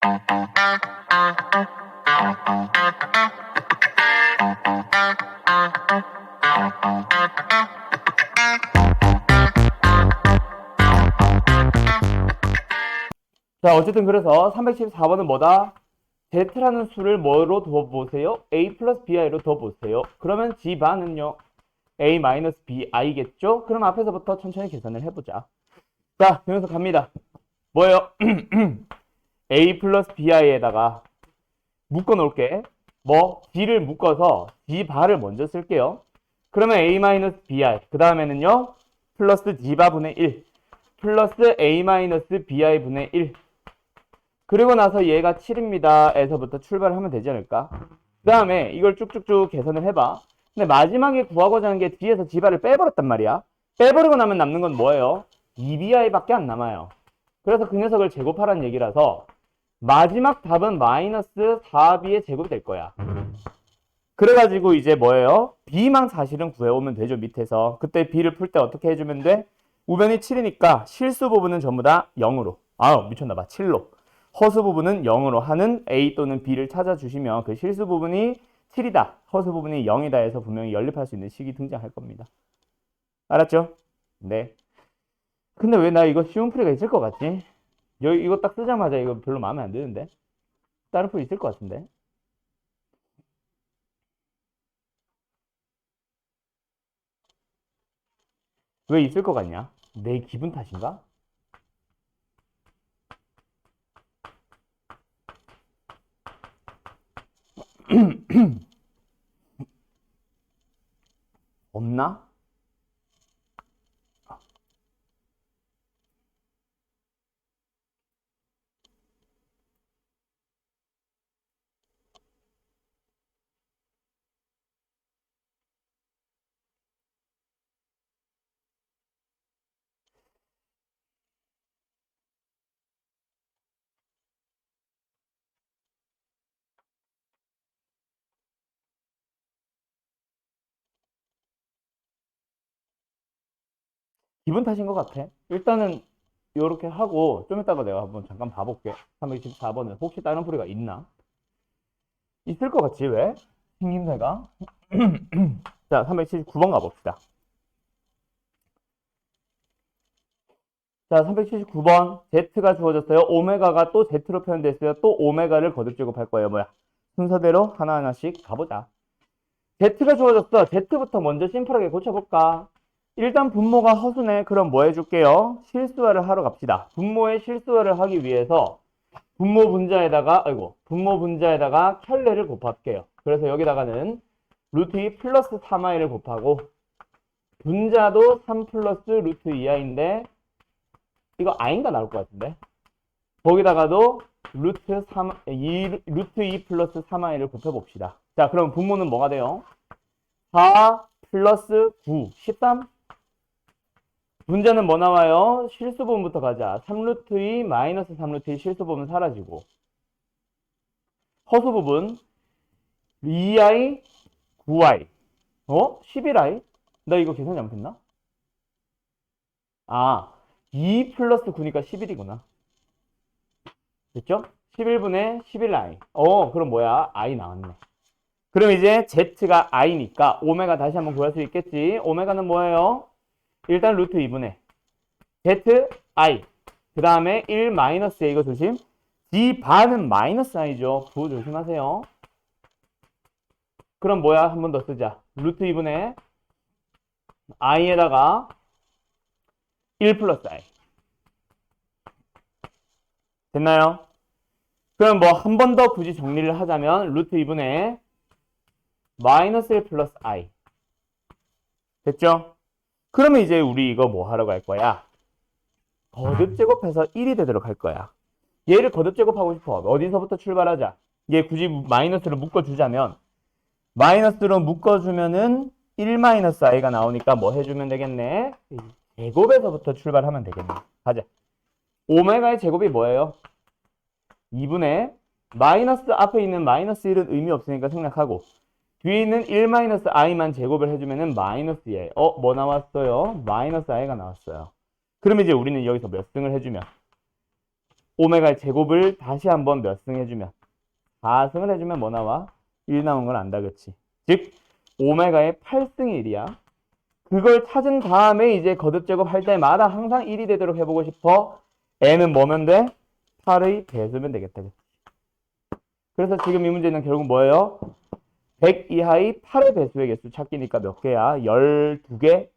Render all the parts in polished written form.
자, 어쨌든 그래서 314번은 뭐다? Z라는 수를 뭐로 둬보세요? A 플러스 BI로 둬보세요. 그러면 G반은요? A 마이너스 BI겠죠? 그럼 앞에서부터 천천히 계산을 해보자. 자, 여기서 갑니다. 뭐예요? A 플러스 BI에다가 묶어 놓을게. 뭐? G를 묶어서 G바를 먼저 쓸게요. 그러면 A 마이너스 BI. 그 다음에는요? 플러스 G바분의 1. 플러스 A 마이너스 BI 분의 1. 그리고 나서 얘가 7입니다. 에서부터 출발을 하면 되지 않을까? 그 다음에 이걸 쭉쭉쭉 계산을 해봐. 근데 마지막에 구하고자 하는 게 뒤에서 G바를 빼버렸단 말이야. 빼버리고 나면 남는 건 뭐예요? 2BI밖에 안 남아요. 그래서 그 녀석을 제곱하라는 얘기라서 마지막 답은 마이너스 4B의 제곱이 될 거야. 그래가지고 이제 뭐예요? B만 사실은 구해오면 되죠, 밑에서. 그때 B를 풀 때 어떻게 해주면 돼? 우변이 7이니까 실수 부분은 전부 다 0으로. 아우, 미쳤나봐. 7로. 허수 부분은 0으로 하는 A 또는 B를 찾아주시면 그 실수 부분이 7이다. 허수 부분이 0이다 해서 분명히 연립할 수 있는 식이 등장할 겁니다. 알았죠? 네. 근데 왜 나 이거 쉬운 풀이가 있을 것 같지? 이거 딱 쓰자마자 이거 별로 마음에 안 드는데? 다른 풀이 있을 것 같은데? 왜 있을 것 같냐? 내 기분 탓인가? 없나? 기분 탓인 것 같아. 일단은 이렇게 하고 좀 이따가 내가 한번 잠깐 봐볼게. 324번은 혹시 다른 풀이가 있나? 있을 것 같지 왜? 생김새가. 자, 379번 가봅시다. 자, 379번 Z가 주어졌어요. 오메가가 또 Z로 표현됐어요. 또 오메가를 거듭 제곱할 거예요. 뭐야? 순서대로 하나하나씩 가보자. Z가 주어졌어. Z부터 먼저 심플하게 고쳐볼까? 일단 분모가 허수네. 그럼 뭐 해줄게요? 실수화를 하러 갑시다. 분모의 실수화를 하기 위해서 분모 분자에다가 켤레를 곱할게요. 그래서 여기다가는 루트 2 플러스 3i를 곱하고 분자도 3 플러스 루트 2i인데 이거 i인가 나올 것 같은데 거기다가도 루트 2 플러스 3i를 곱해봅시다. 자, 그럼 분모는 뭐가 돼요? 4 플러스 9, 13? 분자는 뭐 나와요? 실수부분부터 가자. 3루트 2 마이너스 3루트 2 실수부분 사라지고 허수부분 2i 9i 11i? 나 이거 계산 잘못했나? 아, 2 플러스 9니까 11이구나. 됐죠? 11분의 11i. 그럼 뭐야? i 나왔네. 그럼 이제 z가 i니까 오메가 다시 한번 구할 수 있겠지. 오메가는 뭐예요? 일단 루트 2분의 z i. 그 다음에 1 마이너스 a 이거 조심. d 반은 마이너스 i죠. 부호 조심하세요. 그럼 뭐야? 한 번 더 쓰자. 루트 2분의 i에다가 1 플러스 i. 됐나요? 그럼 뭐 한 번 더 굳이 정리를 하자면 루트 2분의 마이너스 1 플러스 i. 됐죠? 그러면 이제 우리 이거 뭐 하러 갈 거야? 거듭 제곱해서 1이 되도록 할 거야. 얘를 거듭 제곱하고 싶어. 어디서부터 출발하자? 얘 굳이 마이너스로 묶어주자면 마이너스로 묶어주면은 1 마이너스 i가 나오니까 뭐 해주면 되겠네? 제곱에서부터 출발하면 되겠네. 가자. 오메가의 제곱이 뭐예요? 2분의 마이너스 앞에 있는 마이너스 1은 의미 없으니까 생략하고 뒤에 있는 1 마이너스 i만 제곱을 해주면은 마이너스 2. 뭐 나왔어요? 마이너스 i가 나왔어요. 그럼 이제 우리는 여기서 몇 승을 해주면 오메가의 제곱을 다시 한번 몇 승 해주면 4승을 해주면 뭐 나와? 1 나온 걸 안다, 그치? 즉 오메가의 8승이 1이야. 그걸 찾은 다음에 이제 거듭 제곱할 때마다 항상 1이 되도록 해보고 싶어. n은 뭐면 돼? 8의 배수면 되겠다, 그치? 그래서 지금 이 문제는 결국 뭐예요? 100 이하의 8의 배수의 개수 찾기니까 몇 개야? 12개?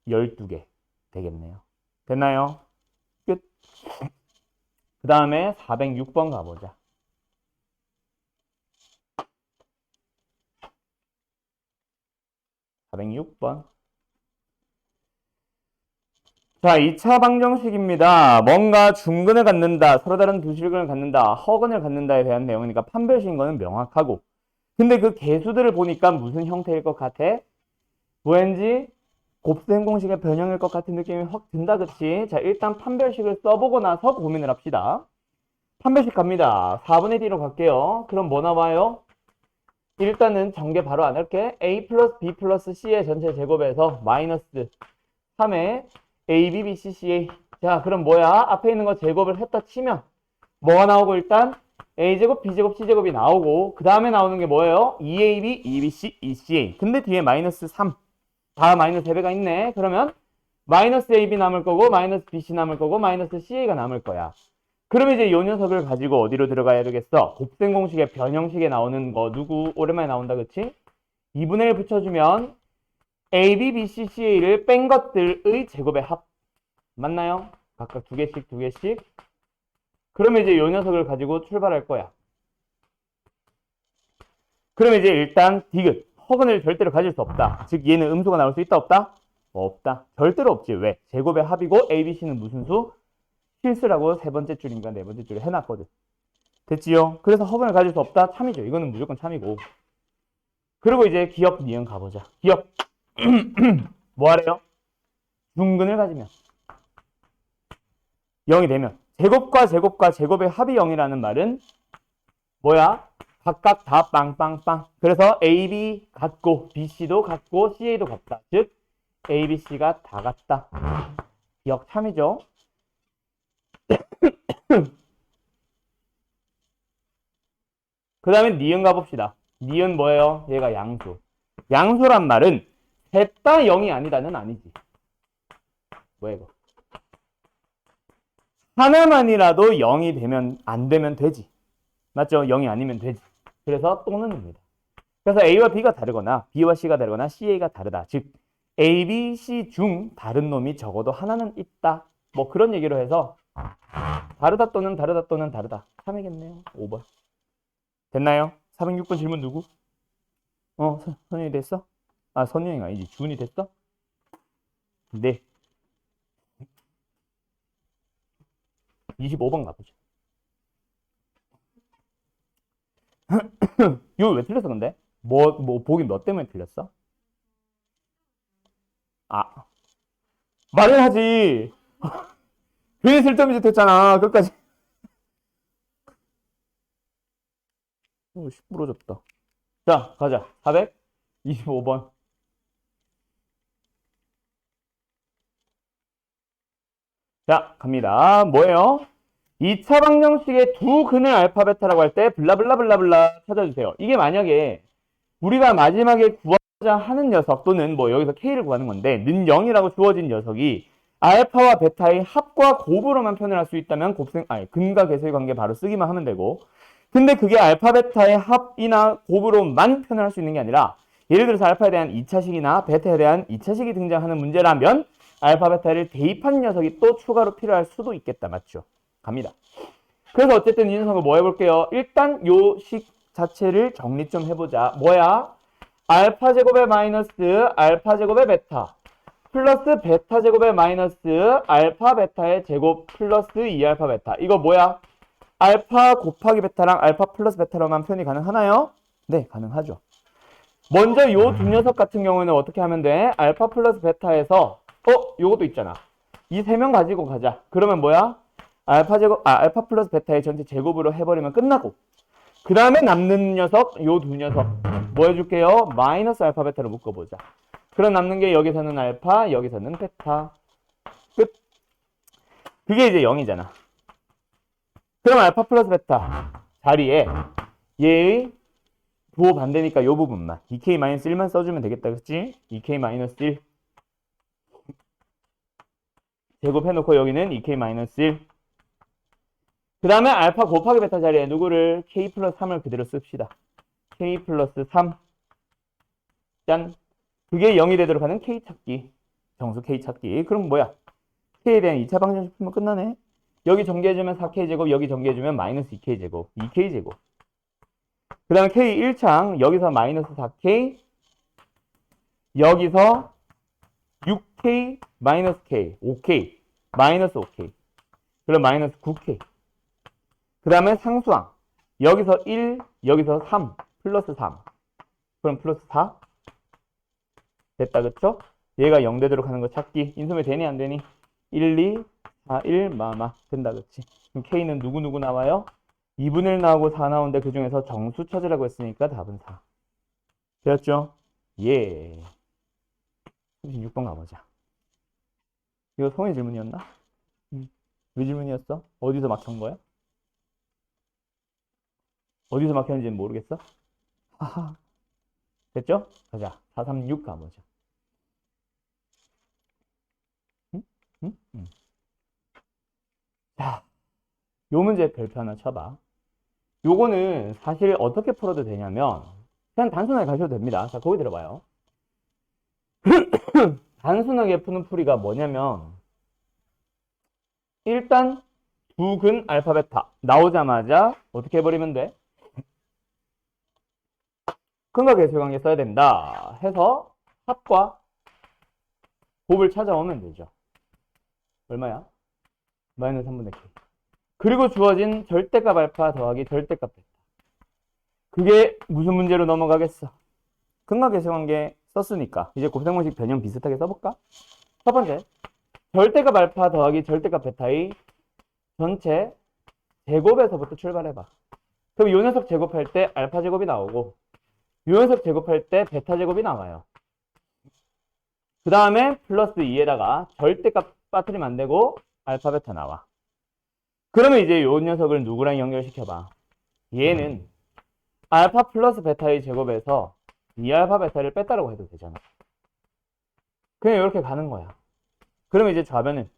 12개 되겠네요. 됐나요? 끝. 그 다음에 406번 가보자. 406번. 자, 2차 방정식입니다. 뭔가 중근을 갖는다, 서로 다른 두 실근을 갖는다, 허근을 갖는다에 대한 내용이니까 판별식인 거는 명확하고. 근데 그 개수들을 보니까 무슨 형태일 것 같아? 왠지 곱셈 공식의 변형일 것 같은 느낌이 확 든다, 그치? 자, 일단 판별식을 써보고 나서 고민을 합시다. 판별식 갑니다. 4분의 D로 갈게요. 그럼 뭐 나와요? 일단은 전개 바로 안 할게. A 플러스 B 플러스 C의 전체 제곱에서 마이너스 3의 A, B, B, C, C, A. 자, 그럼 뭐야? 앞에 있는 거 제곱을 했다 치면 뭐가 나오고 일단 A제곱, B제곱, C제곱이 나오고 그 다음에 나오는 게 뭐예요? 2AB, 2BC, 2CA. 근데 뒤에 마이너스 3. 다 마이너스 3배가 있네. 그러면 마이너스 AB 남을 거고 마이너스 BC 남을 거고 마이너스 CA가 남을 거야. 그러면 이제 이 녀석을 가지고 어디로 들어가야 되겠어? 곱셈 공식의 변형식에 나오는 거 누구 오랜만에 나온다, 그치? 2분의 1 붙여주면 A, B, B, C, CA를 뺀 것들의 제곱의 합. 맞나요? 각각 두 개씩, 두 개씩. 그러면 이제 이 녀석을 가지고 출발할 거야. 그러면 이제 일단 디귿. 허근을 절대로 가질 수 없다. 즉 얘는 음수가 나올 수 있다, 없다? 없다. 절대로 없지. 왜? 제곱의 합이고 A, B, C는 무슨 수? 실수라고 세 번째 줄인가 네 번째 줄에 해놨거든. 됐지요? 그래서 허근을 가질 수 없다? 참이죠. 이거는 무조건 참이고. 그리고 이제 기억, 니은 가보자. 기억. 뭐 하래요? 중근을 가지면 0이 되면 제곱과 제곱과 제곱의 합이 0이라는 말은 뭐야? 각각 다 빵빵빵. 그래서 AB 같고 BC도 같고 CA도 같다. 즉 A, B, C가 다 같다. 기억 참이죠. 그 다음에 니은 가봅시다. 니은 뭐예요? 얘가 양수. 양수란 말은 셋 다 0이 아니다는 아니지. 뭐야 이거? 하나만이라도 0이 되면 안 되면 되지. 맞죠? 0이 아니면 되지. 그래서 또는입니다. 그래서 A와 B가 다르거나 B와 C가 다르거나 CA가 다르다. 즉 A, B, C 중 다른 놈이 적어도 하나는 있다. 뭐 그런 얘기로 해서 다르다 또는 다르다 또는 다르다. 3이겠네요. 5번. 됐나요? 406번 질문 누구? 선영이 됐어? 아, 선영이 아니지. 준이 됐어? 네. 25번 가보자. 이거 왜 틀렸어, 근데? 보기 몇 때문에 틀렸어? 아, 말을 하지. 괜히 쓸데없이 됐잖아, 끝까지. 10 부러졌다. 자, 가자. 425번. 자, 갑니다. 뭐예요? 2차 방정식의 두 근을 알파 베타라고 할 때 블라블라블라블라 찾아주세요. 이게 만약에 우리가 마지막에 구하자 하는 녀석 또는 뭐 여기서 K를 구하는 건데 는 0이라고 주어진 녀석이 알파와 베타의 합과 곱으로만 표현을 할 수 있다면 근과 계수의 관계 바로 쓰기만 하면 되고 근데 그게 알파 베타의 합이나 곱으로만 표현을 할 수 있는 게 아니라 예를 들어서 알파에 대한 2차식이나 베타에 대한 2차식이 등장하는 문제라면 알파 베타를 대입한 녀석이 또 추가로 필요할 수도 있겠다. 맞죠? 갑니다. 그래서 어쨌든 이 녀석을 뭐 해볼게요. 일단 요 식 자체를 정리 좀 해보자. 뭐야? 알파 제곱의 마이너스 알파 제곱의 베타 플러스 베타 제곱의 마이너스 알파 베타의 제곱 플러스 2알파 베타. 이거 뭐야? 알파 곱하기 베타랑 알파 플러스 베타로만 표현이 가능하나요? 네, 가능하죠. 먼저 요 두 녀석 같은 경우에는 어떻게 하면 돼? 알파 플러스 베타에서 요것도 있잖아. 이 세 명 가지고 가자. 그러면 뭐야? 알파 플러스 베타의 전체 제곱으로 해버리면 끝나고 그 다음에 남는 녀석, 요 두 녀석 뭐 해줄게요? 마이너스 알파 베타로 묶어보자. 그럼 남는 게 여기서는 알파, 여기서는 베타. 끝. 그게 이제 0이잖아. 그럼 알파 플러스 베타 자리에 얘의 부호 반대니까 요 부분만 2k-1만 써주면 되겠다. 그치? 2k-1 제곱해놓고 여기는 2k-1. 그 다음에 알파 곱하기 베타 자리에 누구를 k 플러스 3을 그대로 씁시다. k 플러스 3 짠. 그게 0이 되도록 하는 k 찾기. 정수 k 찾기. 그럼 뭐야? k에 대한 2차 방정식 풀면 끝나네. 여기 전개해주면 4k제곱, 여기 전개해주면 마이너스 2k제곱, 2k제곱. 그 다음에 k 1창, 여기서 마이너스 4k, 여기서 6k, 마이너스 k, 5k, 마이너스 5k. 그럼 마이너스 9k. 그 다음에 상수항. 여기서 1, 여기서 3, 플러스 3. 그럼 플러스 4. 됐다, 그쵸? 얘가 0 되도록 하는 거 찾기. 인수면 되니, 안 되니? 1, 2, 4, 1, 마마. 된다, 그치? 그럼 K는 누구 나와요? 2분의 1 나오고 4 나오는데 그 중에서 정수 찾으라고 했으니까 답은 4. 되었죠? 예. 36번 가보자. 이거 성의 질문이었나? 왜 질문이었어? 어디서 막힌 거야? 어디서 막혔는지는 모르겠어? 하하. 됐죠? 가자. 436 가보자. 자, 요 문제 별표 하나 쳐봐. 요거는 사실 어떻게 풀어도 되냐면 그냥 단순하게 가셔도 됩니다. 자, 거기 들어봐요. 단순하게 푸는 풀이가 뭐냐면 일단 두근 알파 베타 나오자마자 어떻게 해버리면 돼? 근과 계수의 관계 써야 된다 해서 합과 곱을 찾아오면 되죠. 얼마야? 마이너스 3분의 k. 그리고 주어진 절대값 알파 더하기 절대값 베타. 그게 무슨 문제로 넘어가겠어? 근과 계수의 관계 썼으니까 이제 곱셈공식 변형 비슷하게 써볼까? 첫 번째, 절대값 알파 더하기 절대값 베타의 전체 제곱에서부터 출발해봐. 그럼 요 녀석 제곱할 때 알파 제곱이 나오고 요 녀석 제곱할 때 베타 제곱이 나와요. 그 다음에 플러스 2에다가 절대값 빠뜨리면 안 되고 알파 베타 나와. 그러면 이제 요 녀석을 누구랑 연결시켜봐. 얘는 알파 플러스 베타의 제곱에서 2알파 베타를 뺐다라고 해도 되잖아. 그냥 이렇게 가는 거야. 그러면 이제 좌변은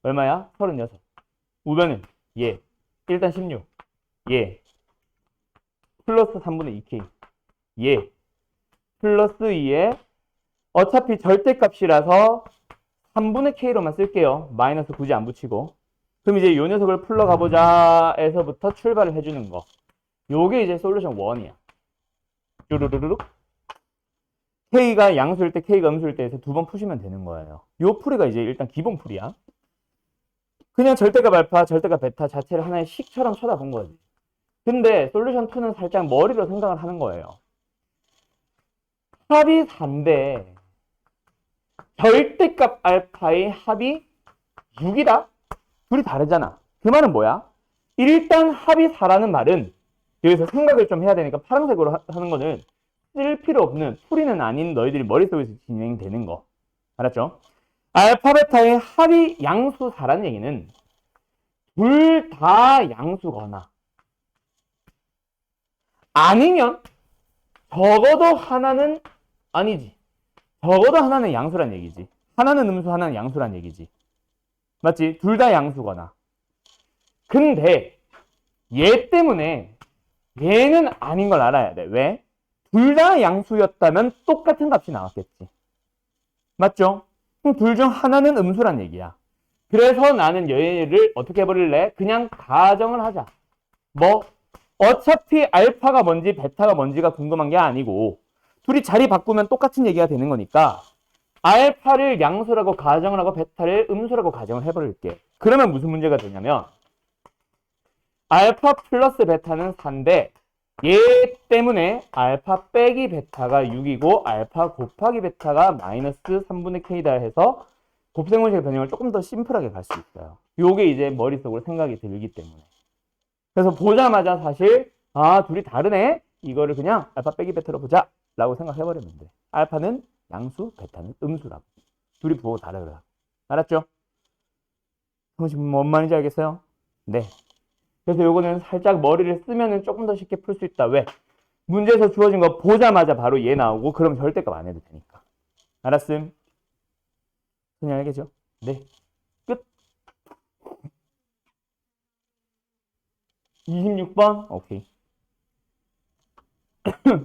얼마야? 36. 우변은 얘. 일단 16. 얘. 플러스 3분의 2k. 얘. 플러스 2에 어차피 절대값이라서 3분의 k로만 쓸게요. 마이너스 굳이 안 붙이고. 그럼 이제 요 녀석을 풀러가보자 에서부터 출발을 해주는 거. 요게 이제 솔루션 1이야. 쭈루루룩. K가 양수일 때, K가 음수일 때 해서 두 번 푸시면 되는 거예요. 요 풀이가 이제 일단 기본 풀이야. 그냥 절대값 알파, 절대값 베타 자체를 하나의 식처럼 쳐다본 거지. 근데 솔루션 2는 살짝 머리로 생각을 하는 거예요. 합이 4인데 절대값 알파의 합이 6이다? 둘이 다르잖아. 그 말은 뭐야? 일단 합이 4라는 말은 여기서 생각을 좀 해야 되니까 파란색으로 하는 거는 쓸 필요 없는 풀이는 아닌 너희들이 머릿속에서 진행되는 거. 알았죠? 알파 베타의 합이 양수 4라는 얘기는 둘 다 양수거나 아니면 적어도 하나는 아니지. 적어도 하나는 양수란 얘기지. 하나는 음수, 하나는 양수란 얘기지. 맞지? 둘 다 양수거나. 근데 얘 때문에 얘는 아닌 걸 알아야 돼. 왜? 둘 다 양수였다면 똑같은 값이 나왔겠지. 맞죠? 그럼 둘 중 하나는 음수란 얘기야. 그래서 나는 얘를 어떻게 해버릴래? 그냥 가정을 하자. 뭐? 어차피 알파가 뭔지 베타가 뭔지가 궁금한 게 아니고 둘이 자리 바꾸면 똑같은 얘기가 되는 거니까 알파를 양수라고 가정을 하고 베타를 음수라고 가정을 해버릴게. 그러면 무슨 문제가 되냐면 알파 플러스 베타는 4인데 얘 때문에 알파 빼기 베타가 6이고 알파 곱하기 베타가 마이너스 3분의 k다 해서 곱셈공식의 변형을 조금 더 심플하게 갈 수 있어요. 요게 이제 머릿속으로 생각이 들기 때문에. 그래서 보자마자 사실 둘이 다르네? 이거를 그냥 알파 빼기 베타로 보자 라고 생각해버리면 돼. 알파는 양수, 베타는 음수라고. 둘이 부호가 다르더라. 알았죠? 혹시 뭔 말인지 알겠어요? 네. 그래서 요거는 살짝 머리를 쓰면은 조금 더 쉽게 풀 수 있다. 왜? 문제에서 주어진 거 보자마자 바로 얘 나오고 그럼 절대값 안 해도 되니까. 알았음? 그냥 알겠죠? 네. 끝. 26번? 오케이.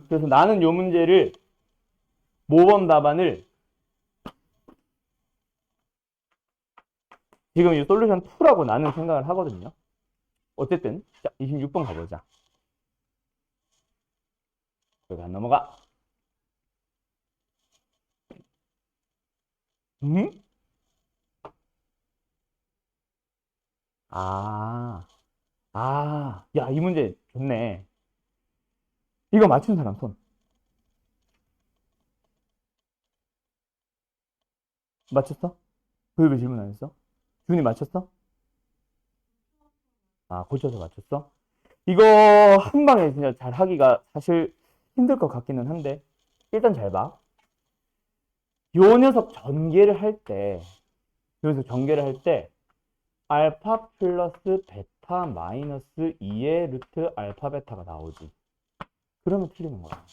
그래서 나는 요 문제를 모범 답안을 지금 이 솔루션 2라고 나는 생각을 하거든요. 어쨌든 자 26번 가보자. 여기 안 넘어가. 음? 야, 이 문제 좋네. 이거 맞춘 사람 손. 맞췄어? 왜 질문 안 했어? 준이 맞췄어? 아, 고쳐서 맞췄어? 이거 한 방에 진짜 잘 하기가 사실 힘들 것 같기는 한데 일단 잘 봐. 요 녀석 전개를 할 때, 여기서 전개를 할 때 알파 플러스 베타 마이너스 2의 루트 알파 베타가 나오지. 그러면 틀리는 거야.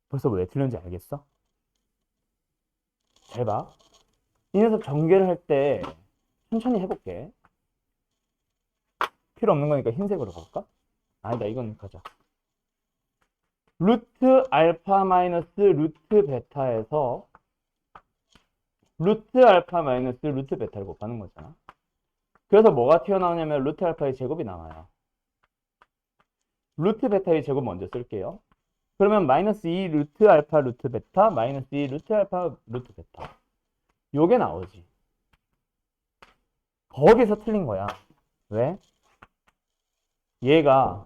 벌써 왜 틀렸는지 알겠어? 잘 봐. 이 녀석 전개를 할 때 천천히 해볼게. 필요 없는 거니까 흰색으로 가볼까? 아니다, 이건 가자. 루트 알파 마이너스 루트 베타에서 루트 알파 마이너스 루트 베타를 곱하는 거잖아. 그래서 뭐가 튀어나오냐면 루트 알파의 제곱이 나와요. 루트 베타의 제곱 먼저 쓸게요. 그러면 마이너스 2 루트 알파 루트 베타 마이너스 2 루트 알파 루트 베타 요게 나오지. 거기서 틀린 거야. 왜? 얘가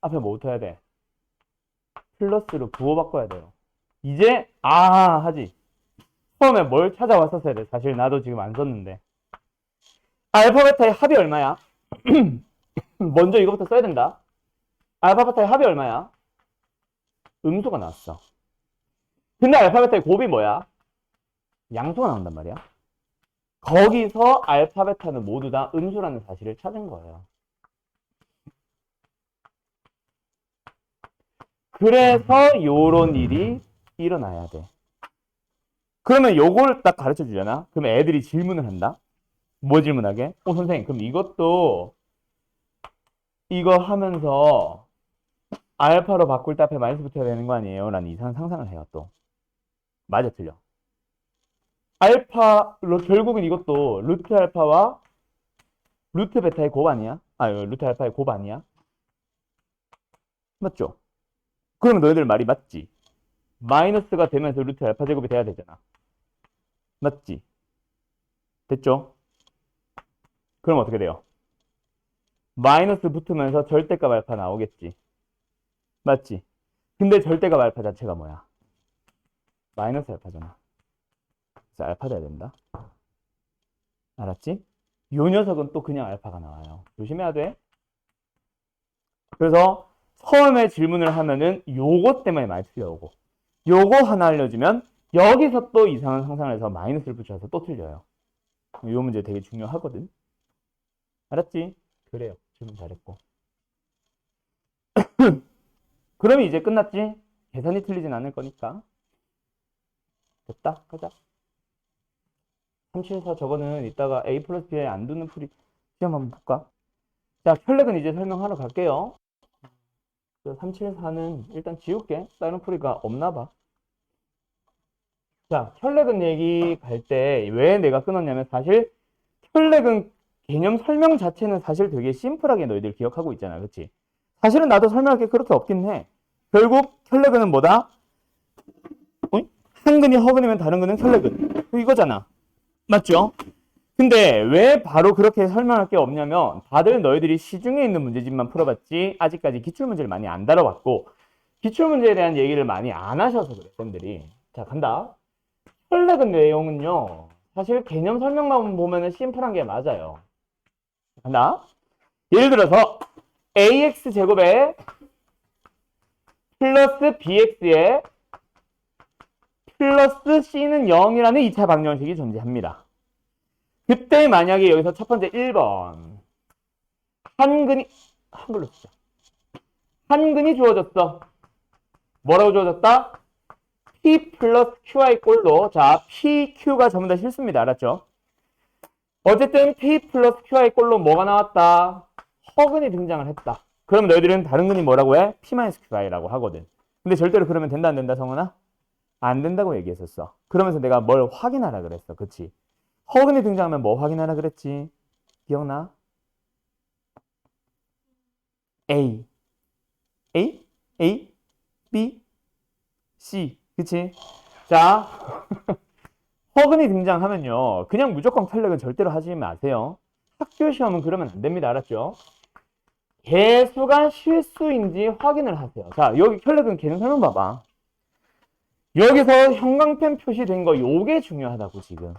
앞에 뭐 붙어야 돼? 플러스로 부호 바꿔야 돼요. 이제 하지. 처음에 뭘 찾아왔었어야 돼. 사실 나도 지금 안 썼는데. 알파 베타의 합이 얼마야? 먼저 이거부터 써야 된다. 알파 베타의 합이 얼마야? 음수가 나왔어. 근데 알파 베타의 곱이 뭐야? 양수가 나온단 말이야. 거기서 알파 베타는 모두 다 음수라는 사실을 찾은 거예요. 그래서 요런 일이 일어나야 돼. 그러면 요걸 딱 가르쳐 주잖아. 그럼 애들이 질문을 한다. 뭐 질문하게? 선생님, 그럼 이것도 이거 하면서 알파로 바꿀 때 앞에 마이너스 붙여야 되는 거 아니에요? 라는 이상한 상상을 해요, 또. 맞아, 틀려. 결국은 이것도 루트 알파와 루트 베타의 곱 아니야? 루트 알파의 곱 아니야? 맞죠? 그러면 너희들 말이 맞지? 마이너스가 되면서 루트 알파 제곱이 돼야 되잖아. 맞지? 됐죠? 그럼 어떻게 돼요? 마이너스 붙으면서 절대값 알파 나오겠지. 맞지? 근데 절대값 알파 자체가 뭐야? 마이너스 알파잖아. 그래서 알파 돼야 된다. 알았지? 요 녀석은 또 그냥 알파가 나와요. 조심해야 돼. 그래서 처음에 질문을 하면은 요것 때문에 많이 틀려오고 요거 하나 알려주면 여기서 또 이상한 상상을 해서 마이너스를 붙여서 또 틀려요. 요 문제 되게 중요하거든. 알았지? 그래요. 질문 잘했고. 그러면 이제 끝났지? 계산이 틀리진 않을 거니까. 됐다. 가자. 374 저거는 이따가 A 플러스 B에 안 두는 풀이 시험 한번 볼까? 자, 혈렉은 이제 설명하러 갈게요. 374는 일단 지울게. 다른 풀이가 없나 봐. 자, 혈렉은 얘기 갈 때 왜 내가 끊었냐면 사실 혈렉은 개념 설명 자체는 사실 되게 심플하게 너희들 기억하고 있잖아. 그치? 사실은 나도 설명할 게 그렇게 없긴 해. 결국 혈렉은 뭐다? 한 근이 허근이면 다른 근은 혈렉은. 이거잖아. 맞죠? 근데 왜 바로 그렇게 설명할 게 없냐면 다들 너희들이 시중에 있는 문제집만 풀어봤지 아직까지 기출문제를 많이 안 다뤄봤고 기출문제에 대한 얘기를 많이 안 하셔서 그래 쌤들이. 자, 간다. 혈렉은 내용은요 사실 개념 설명만 보면은 심플한 게 맞아요. 간다. 예를 들어서 ax 제곱에 플러스 bx에 플러스 c는 0이라는 2차 방정식이 존재합니다. 그때 만약에 여기서 첫 번째 1번 한근이, 한글로 쓰자. 한근이 주어졌어. 뭐라고 주어졌다? P 플러스 QI 꼴로. 자, P, Q가 전부 다 실수입니다. 알았죠? 어쨌든 P 플러스 QI 꼴로 뭐가 나왔다? 허근이 등장을 했다. 그럼 너희들은 다른 근이 뭐라고 해? P 마이너스 QI라고 하거든. 근데 절대로 그러면 된다 안 된다 성은아? 안 된다고 얘기했었어. 그러면서 내가 뭘 확인하라 그랬어. 그치? 허근이 등장하면 뭐 확인하라 그랬지? 기억나? A, A, A, B, C. 그치? 자, 허근이 등장하면요. 그냥 무조건 탈락은 절대로 하지 마세요. 학교 시험은 그러면 안 됩니다. 알았죠? 개수가 실수인지 확인을 하세요. 자, 여기 혈액은 개능 설명 봐봐. 여기서 형광펜 표시된 거 요게 중요하다고 지금.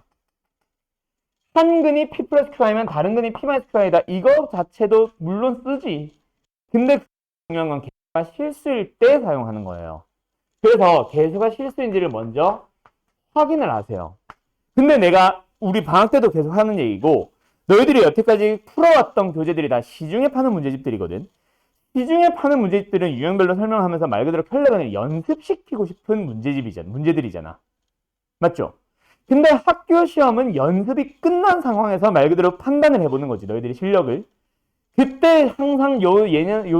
한 근이 P 플러스 QI면 다른 근이 P 마이너스 QI다. 이거 자체도 물론 쓰지. 근데 중요한 건 개수가 실수일 때 사용하는 거예요. 그래서 개수가 실수인지를 먼저 확인을 하세요. 근데 내가 우리 방학 때도 계속 하는 얘기고 너희들이 여태까지 풀어왔던 교재들이 다 시중에 파는 문제집들이거든. 시중에 파는 문제집들은 유형별로 설명하면서 말 그대로 켈레건을 연습시키고 싶은 문제들이잖아. 맞죠? 근데 학교 시험은 연습이 끝난 상황에서 말 그대로 판단을 해보는 거지. 너희들이 실력을. 그때 항상 요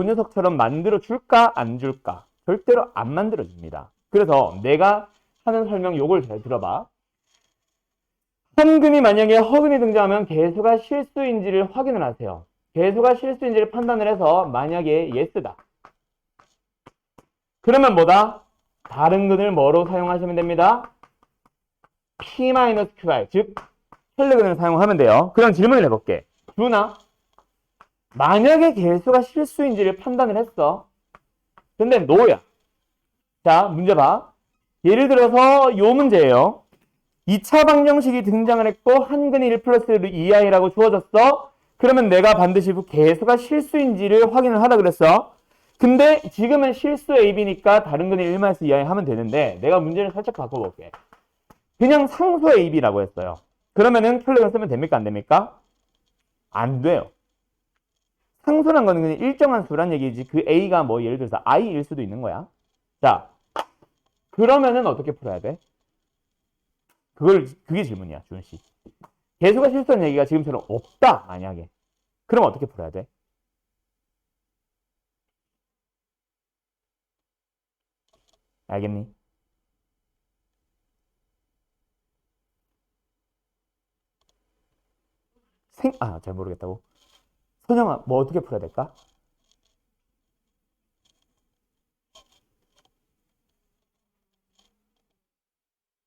녀석처럼 만들어 줄까 안 줄까? 절대로 안 만들어 줍니다. 그래서 내가 하는 설명 요걸 잘 들어봐. 한근이 만약에 허근이 등장하면 개수가 실수인지를 확인을 하세요. 개수가 실수인지를 판단을 해서 만약에 yes다. 그러면 뭐다? 다른 근을 뭐로 사용하시면 됩니다. P-QI, 즉 헬르근을 사용하면 돼요. 그럼 질문을 해볼게. 준아, 만약에 개수가 실수인지를 판단을 했어. 근데 no야. 자, 문제 봐. 예를 들어서 요 문제예요. 2차 방정식이 등장을 했고 한근이 1 플러스 2i라고 주어졌어. 그러면 내가 반드시 개수가 실수인지를 확인을 하라 그랬어. 근데 지금은 실수 AB니까 다른 근이 1 마이너스 2i 하면 되는데 내가 문제를 살짝 바꿔볼게. 그냥 상수 AB라고 했어요. 그러면은 켈레건 쓰면 됩니까? 안 됩니까? 안 돼요. 상수란 거는 그냥 일정한 수란 얘기지. 그 A가 뭐 예를 들어서 I일 수도 있는 거야. 자, 그러면은 어떻게 풀어야 돼? 그게 질문이야, 준씨. 개수가 실수한 얘기가 지금처럼 없다, 만약에. 그럼 어떻게 풀어야 돼? 알겠니? 잘 모르겠다고. 선영아, 뭐 어떻게 풀어야 될까?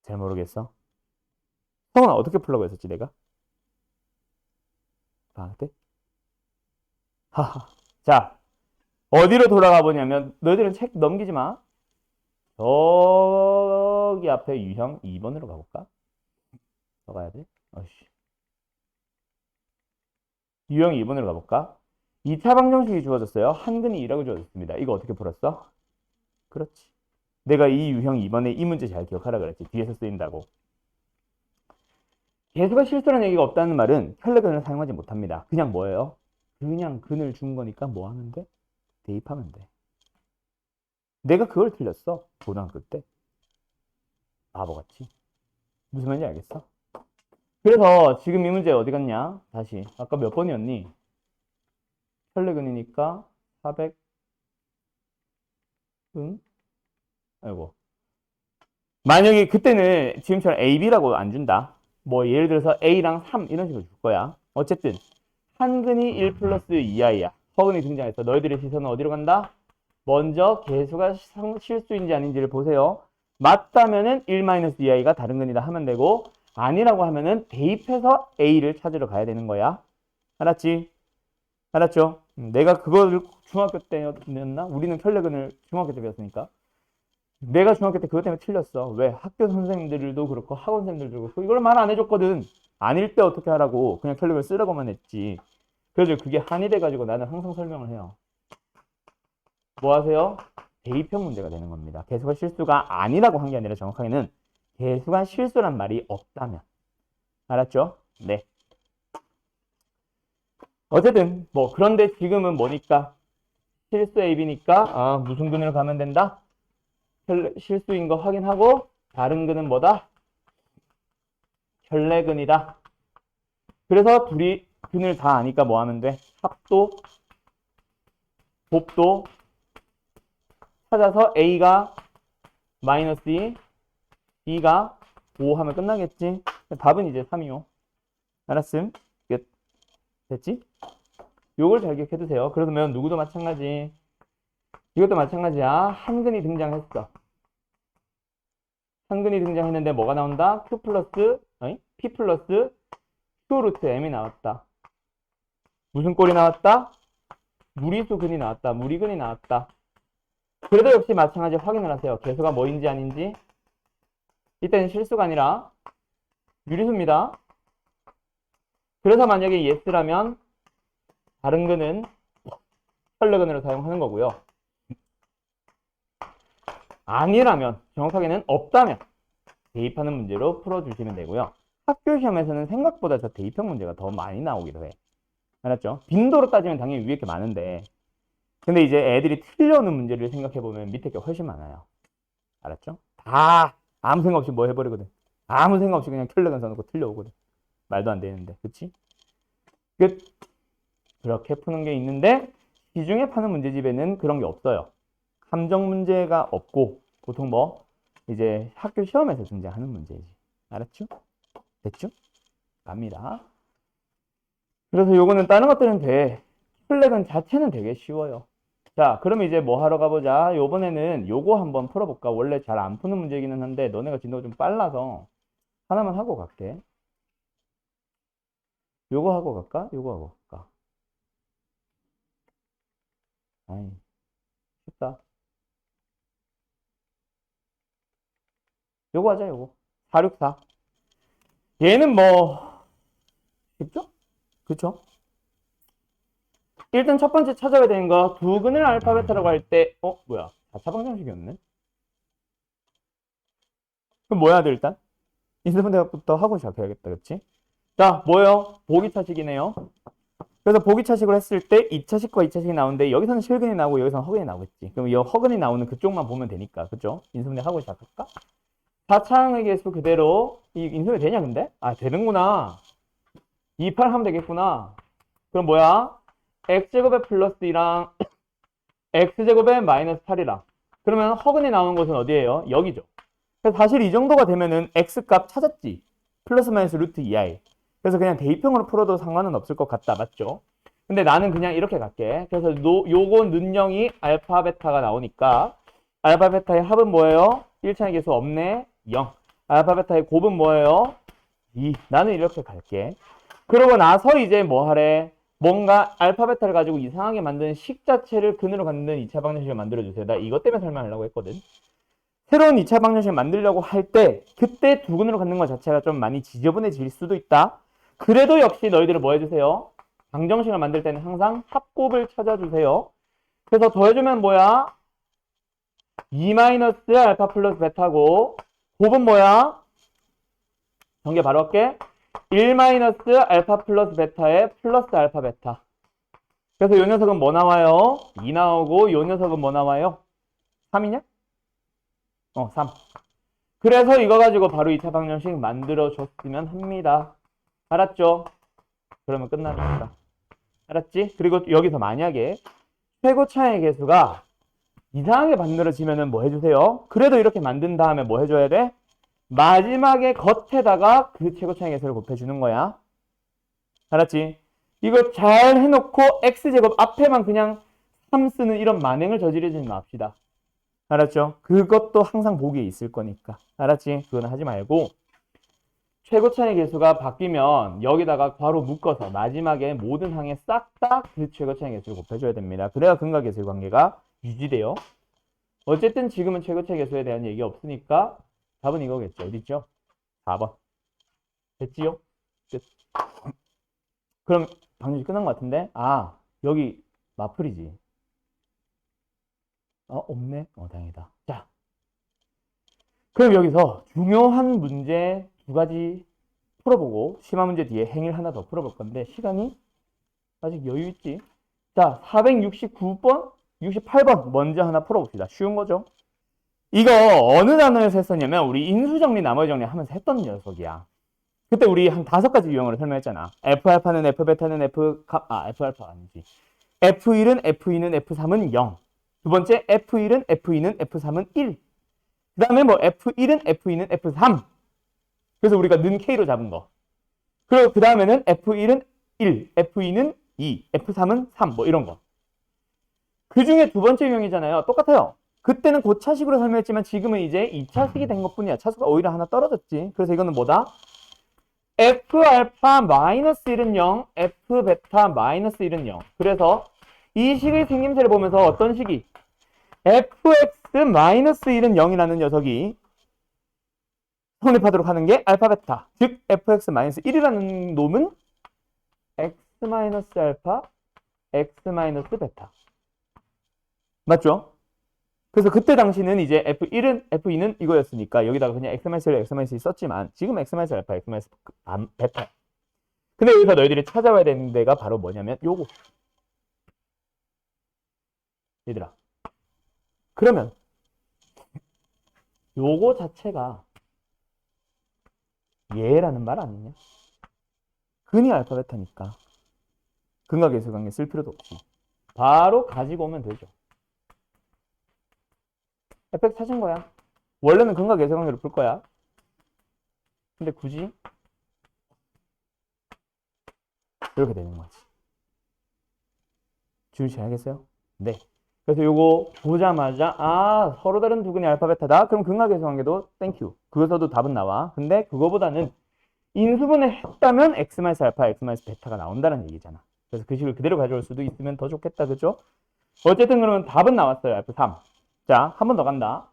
잘 모르겠어. 성훈아, 어떻게 풀라고 했었지, 내가? 방학 때? 하하. 자, 어디로 돌아가 보냐면, 너희들은 책 넘기지 마. 저기 앞에 유형 2번으로 가볼까? 더 가야 돼? 어이씨. 유형 2번으로 가볼까? 2차 방정식이 주어졌어요. 한근이 2라고 주어졌습니다. 이거 어떻게 풀었어? 그렇지. 내가 이 유형 2번에 이 문제 잘 기억하라 그랬지. 뒤에서 쓰인다고. 개수가 실수라는 얘기가 없다는 말은 켈레근을 사용하지 못합니다. 그냥 뭐예요? 그냥 근을 준 거니까 뭐 하면 돼? 대입하면 돼. 내가 그걸 틀렸어. 고등학교 때. 바보같이. 무슨 말인지 알겠어? 그래서 지금 이 문제 어디 갔냐? 다시. 아까 몇 번이었니? 켈레근이니까 400. 응? 아이고. 만약에 그때는 지금처럼 AB라고 안 준다. 뭐 예를 들어서 A랑 3 이런 식으로 줄 거야. 어쨌든 한근이 1 플러스 2i야. 허근이 등장했어. 너희들의 시선은 어디로 간다? 먼저 개수가 실수인지 아닌지를 보세요. 맞다면은 1 마이너스 2i가 다른 근이다 하면 되고 아니라고 하면은 대입해서 A를 찾으러 가야 되는 거야. 알았지? 알았죠? 내가 그걸 중학교 때였나? 우리는 켈레근을 중학교 때 배웠으니까. 내가 중학교 때 그것 때문에 틀렸어. 왜? 학교 선생님들도 그렇고 학원 선생님들도 그렇고 이걸 말 안 해줬거든. 아닐 때 어떻게 하라고 그냥 켈레근을 쓰라고만 했지. 그래서 그게 한이 돼가지고 나는 항상 설명을 해요. 뭐 하세요? 대입형 문제가 되는 겁니다. 개수가 실수가 아니라고 한 게 아니라 정확하게는 개수가 실수란 말이 없다면. 알았죠? 네. 어쨌든 뭐 그런데 지금은 뭐니까 실수 AB니까 무슨 근으로 가면 된다? 실수인 거 확인하고 다른 근은 뭐다? 결례근이다. 그래서 둘이 근을 다 아니까 뭐 하면 돼? 합도, 곱도 찾아서 A가 마이너스 2, B가 5 하면 끝나겠지? 답은 이제 3이요. 알았음? 끝. 됐지? 요걸 잘 기억해두세요. 그러면 누구도 마찬가지. 이것도 마찬가지야. 한근이 등장했어. 한근이 등장했는데 뭐가 나온다? Q 플러스, P 플러스 Q 루트 M이 나왔다. 무슨 꼴이 나왔다? 무리수 근이 나왔다. 무리근이 나왔다. 그래도 역시 마찬가지 확인을 하세요. 개수가 뭐인지 아닌지. 이때는 실수가 아니라 유리수입니다. 그래서 만약에 yes라면 다른 근은 혈례근으로 사용하는 거고요. 아니라면, 정확하게는 없다면 대입하는 문제로 풀어주시면 되고요. 학교 시험에서는 생각보다 저 대입형 문제가 더 많이 나오기도 해. 알았죠? 빈도로 따지면 당연히 위에 게 많은데 근데 이제 애들이 틀려오는 문제를 생각해보면 밑에 게 훨씬 많아요. 알았죠? 다 아무 생각 없이 뭐 해버리거든. 아무 생각 없이 그냥 혈례근 써놓고 틀려오거든. 말도 안 되는데. 그치? 끝. 그렇게 푸는 게 있는데 시중에 파는 문제집에는 그런 게 없어요. 함정 문제가 없고 보통 뭐 이제 학교 시험에서 등장하는 문제지. 알았죠? 됐죠? 갑니다. 그래서 요거는 다른 것들은 돼. 플렉은 자체는 되게 쉬워요. 자, 그럼 이제 뭐 하러 가보자. 요번에는 요거 한번 풀어볼까? 원래 잘 안 푸는 문제이기는 한데 너네가 진도가 좀 빨라서 하나만 하고 갈게. 요거 하고 갈까? 요거 하고 갈까? 아이, 쉽다. 요거 하자, 요거. 464. 얘는 뭐, 쉽죠? 그쵸? 일단 첫 번째 찾아야 되는 거, 두 근을 알파벳이라고 할 때, 뭐야? 4차 방정식이었네? 그럼 뭐 해야 돼, 일단? 인수분 대학부터 하고 시작해야겠다, 그치? 자, 뭐요? 보기차식이네요. 그래서 보기차식을 했을 때 2차식과 2차식이 나오는데 여기서는 실근이 나오고 여기서는 허근이 나오겠지. 그럼 이 허근이 나오는 그쪽만 보면 되니까, 그죠? 인수분해 하고 시작할까? 4차항의 개수 그대로 이 인수분해 되냐, 근데? 아, 되는구나. 28 하면 되겠구나. 그럼 뭐야? x제곱에 플러스 2랑 x제곱에 마이너스 8이랑 그러면 허근이 나오는 곳은 어디예요? 여기죠. 그래서 사실 이 정도가 되면은 x값 찾았지. 플러스 마이너스 루트 2i. 그래서 그냥 대입형으로 풀어도 상관은 없을 것 같다. 맞죠? 근데 나는 그냥 이렇게 갈게. 그래서 요거 는영이 알파 베타가 나오니까 알파 베타의 합은 뭐예요? 1차의 개수 없네. 0. 알파 베타의 곱은 뭐예요? 2. 나는 이렇게 갈게. 그러고 나서 이제 뭐 하래? 뭔가 알파 베타를 가지고 이상하게 만든 식 자체를 근으로 갖는 2차 방정식을 만들어주세요. 나 이것 때문에 설명하려고 했거든. 새로운 2차 방정식을 만들려고 할 때 그때 두 근으로 갖는 것 자체가 좀 많이 지저분해질 수도 있다. 그래도 역시 너희들은 뭐 해주세요? 방정식을 만들 때는 항상 합곱을 찾아주세요. 그래서 더해주면 뭐야? 2 마이너스 알파 플러스 베타고 곱은 뭐야? 전개 바로 할게. 1 마이너스 알파 플러스 베타에 플러스 알파 베타. 그래서 이 녀석은 뭐 나와요? 2 나오고 이 녀석은 뭐 나와요? 3이냐? 3. 그래서 이거 가지고 바로 2차 방정식 만들어줬으면 합니다. 알았죠? 그러면 끝납니다. 알았지? 그리고 여기서 만약에 최고차의 개수가 이상하게 만들어지면은 뭐 해주세요? 그래도 이렇게 만든 다음에 뭐 해줘야 돼? 마지막에 겉에다가 그 최고차의 개수를 곱해주는 거야. 알았지? 이거 잘 해놓고 x제곱 앞에만 그냥 3 쓰는 이런 만행을 저지르지 맙시다. 알았죠? 그것도 항상 보기에 있을 거니까. 알았지? 그건 하지 말고 최고차의 개수가 바뀌면 여기다가 바로 묶어서 마지막에 모든 항에 싹 다 그 최고차의 개수를 곱해줘야 됩니다. 그래야 근과 계수의 관계가 유지돼요. 어쨌든 지금은 최고차의 개수에 대한 얘기 없으니까 답은 이거겠죠. 어딨죠? 4번. 됐지요? 끝. 그럼 방정식 끝난 것 같은데? 여기 마플이지. 없네? 다행이다. 자, 그럼 여기서 중요한 문제 두 가지 풀어보고 심화 문제 뒤에 행위를 하나 더 풀어볼 건데 시간이 아직 여유 있지? 자, 469번, 68번 먼저 하나 풀어봅시다. 쉬운 거죠? 이거 어느 단어에서 했었냐면 우리 인수정리, 나머지정리 하면서 했던 녀석이야. 그때 우리 한 5가지 유형으로 설명했잖아. F알파는 F베타는 F알파 아니지. F1은 F2는 F3은 0. 두 번째 F1은 F2는 F3은 1. 그 다음에 뭐 F1은 F2는 F3. 그래서 우리가 는 K로 잡은 거. 그리고 그 다음에는 F1은 1, F2는 2, F3은 3, 뭐 이런 거. 그 중에 두 번째 유형이잖아요. 똑같아요. 그때는 고차식으로 설명했지만 지금은 이제 2차식이 된 것 뿐이야. 차수가 오히려 하나 떨어졌지. 그래서 이거는 뭐다? F알파 마이너스 1은 0, F베타 마이너스 1은 0. 그래서 이 식의 생김새를 보면서 어떤 식이? Fx 마이너스 1은 0이라는 녀석이 성립하도록 하는 게 알파 베타. 즉 Fx 마이너스 1이라는 놈은 X 마이너스 알파, X 마이너스 베타. 맞죠? 그래서 그때 당시는 이제 F1은, F2는 이거였으니까 여기다가 그냥 X-1, X-2 썼지만 지금 X-알파, X-베타. 근데 여기서 너희들이 찾아와야 되는 데가 바로 뭐냐면 요거. 얘들아. 그러면 요거 자체가 얘라는 말 아니냐? 근이 알파, 베타니까 근각에서 관계 쓸 필요도 없지. 바로 가지고 오면 되죠. fx 찾은 거야. 원래는 근각 예세관계로 풀 거야. 근데 굳이 이렇게 되는 거지. 주의하겠어요? 네. 그래서 요거 보자마자 서로 다른 두 근이 알파 베타다. 그럼 근각 예세관계도 땡큐. 그거서도 답은 나와. 근데 그거보다는 인수분해 했다면 x 마이너스 알파, x 마이너스 베타가 나온다는 얘기잖아. 그래서 그 식을 그대로 가져올 수도 있으면 더 좋겠다. 그죠? 어쨌든 그러면 답은 나왔어요. 알파 3. 자, 한 번 더 간다.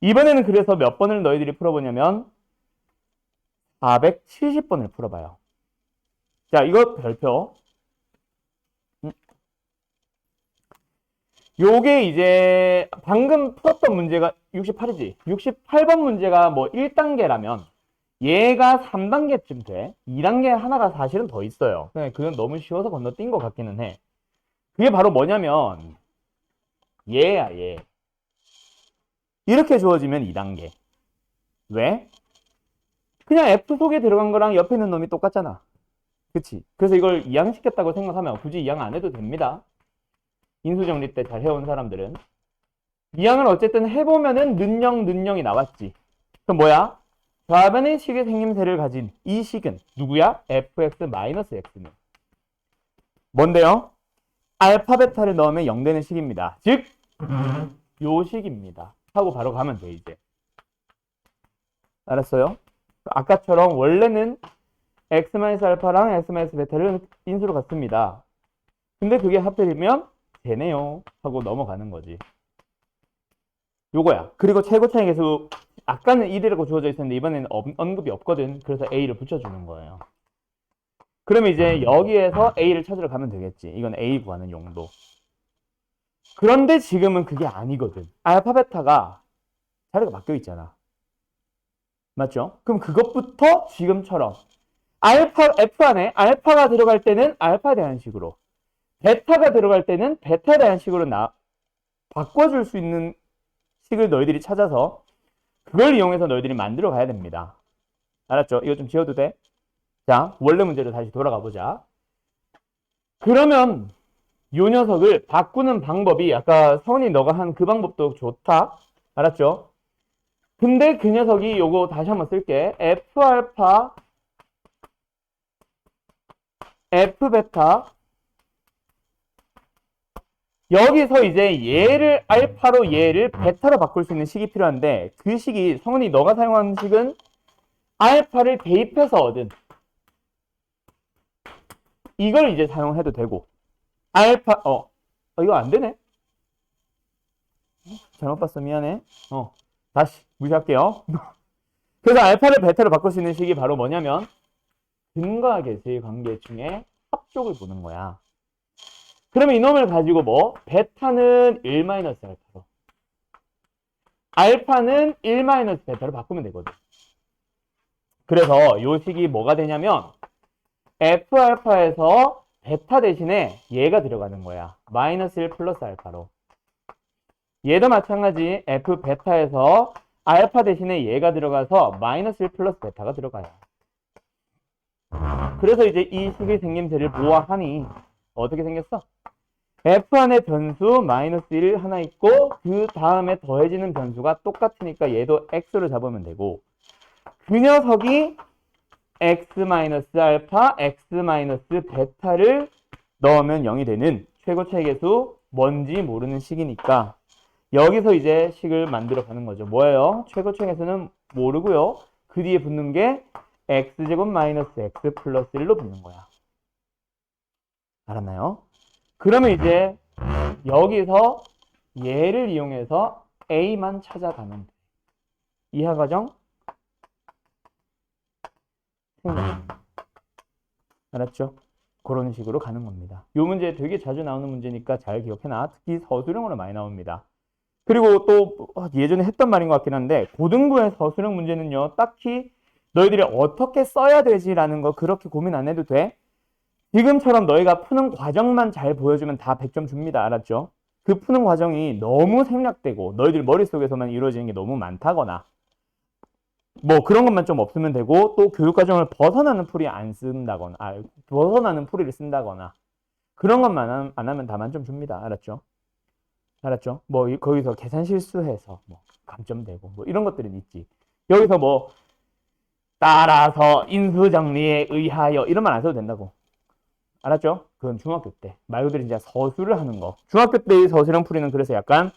이번에는 그래서 몇 번을 너희들이 풀어보냐면 470번을 풀어봐요. 자, 이거 별표. 요게 이제 방금 풀었던 문제가 68이지. 68번 문제가 뭐 1단계라면 얘가 3단계쯤 돼. 2단계 하나가 사실은 더 있어요. 그건 너무 쉬워서 건너뛴 것 같기는 해. 그게 바로 뭐냐면 얘야, 얘. 이렇게 주어지면 2단계. 왜? 그냥 F 속에 들어간 거랑 옆에 있는 놈이 똑같잖아. 그치? 그래서 이걸 이항시켰다고 생각하면 굳이 이항 안 해도 됩니다. 인수정리 때 잘 해온 사람들은. 이항을 어쨌든 해보면은 는영이 나왔지. 그럼 뭐야? 좌변의 식의 생김새를 가진 이 식은 누구야? fx-x는 뭔데요? 알파 베타를 넣으면 0 되는 식입니다. 즉, 요 식입니다. 하고 바로 가면 돼, 이제. 알았어요? 아까처럼 원래는 x-알파랑 x-베타를 인수로 갔습니다. 근데 그게 하필이면 되네요. 하고 넘어가는 거지. 요거야. 그리고 최고 차이 계수 아까는 1이라고 주어져 있었는데 이번에는 언급이 없거든. 그래서 A를 붙여주는 거예요. 그러면 이제 여기에서 A를 찾으러 가면 되겠지. 이건 A 구하는 용도. 그런데 지금은 그게 아니거든. 알파 베타가 자리가 바뀌어 있잖아. 맞죠? 그럼 그것부터 지금처럼 F 안에 알파가 들어갈 때는 알파에 대한 식으로, 베타가 들어갈 때는 베타에 대한 식으로 바꿔줄 수 있는 식을 너희들이 찾아서 그걸 이용해서 너희들이 만들어 가야 됩니다. 알았죠? 이거 좀 지워도 돼? 자, 원래 문제로 다시 돌아가 보자. 그러면 요 녀석을 바꾸는 방법이 아까 성은이 너가 한 그 방법도 좋다. 알았죠? 근데 그 녀석이 요거 다시 한번 쓸게. F알파, F베타. 여기서 이제 얘를 알파로 얘를 베타로 바꿀 수 있는 식이 필요한데 그 식이 성은이 너가 사용하는 식은 알파를 대입해서 얻은 이걸 이제 사용해도 되고 알파 이거 안 되네. 잘못 봤어. 미안해. 다시 무시할게요. 그래서 알파를 베타로 바꿀 수 있는 식이 바로 뭐냐면 근과계수의 관계 중에 합쪽을 보는 거야. 그러면 이놈을 가지고 뭐 베타는 1-알파로 알파는 1-베타로 바꾸면 되거든. 그래서 요 식이 뭐가 되냐면 F알파에서 베타 대신에 얘가 들어가는 거야. 마이너스 1 플러스 알파로. 얘도 마찬가지 f 베타에서 알파 대신에 얘가 들어가서 마이너스 1 플러스 베타가 들어가요. 그래서 이제 이 식의 생김새를 보아하니 어떻게 생겼어? f 안에 변수 마이너스 1 하나 있고 그 다음에 더해지는 변수가 똑같으니까 얘도 x로 잡으면 되고 그 녀석이 x 마이너스 알파, x 마이너스 베타를 넣으면 0이 되는 최고차의 개수 뭔지 모르는 식이니까 여기서 이제 식을 만들어 가는 거죠. 뭐예요? 최고차의 개수는 모르고요. 그 뒤에 붙는 게 x제곱 마이너스 x 플러스 1로 붙는 거야. 알았나요? 그러면 이제 여기서 얘를 이용해서 a만 찾아가면 돼. 이하 과정 알았죠? 그런 식으로 가는 겁니다. 이 문제 되게 자주 나오는 문제니까 잘 기억해놔. 특히 서술형으로 많이 나옵니다. 그리고 또 예전에 했던 말인 것 같긴 한데 고등부의 서술형 문제는요. 딱히 너희들이 어떻게 써야 되지라는 거 그렇게 고민 안 해도 돼. 지금처럼 너희가 푸는 과정만 잘 보여주면 다 100점 줍니다. 알았죠? 그 푸는 과정이 너무 생략되고 너희들 머릿속에서만 이루어지는 게 너무 많다거나 뭐 그런 것만 좀 없으면 되고 또 교육과정을 벗어나는 풀이 안 쓴다거나 벗어나는 풀이를 쓴다거나 그런 것만 안 하면 다 만점 줍니다. 알았죠? 알았죠? 뭐 거기서 계산 실수해서 뭐 감점되고 뭐 이런 것들은 있지. 여기서 뭐 따라서 인수정리에 의하여 이런 말 안 써도 된다고. 알았죠? 그건 중학교 때. 말 그대로 이제 서술을 하는 거. 중학교 때의 서술형 풀이는 그래서 약간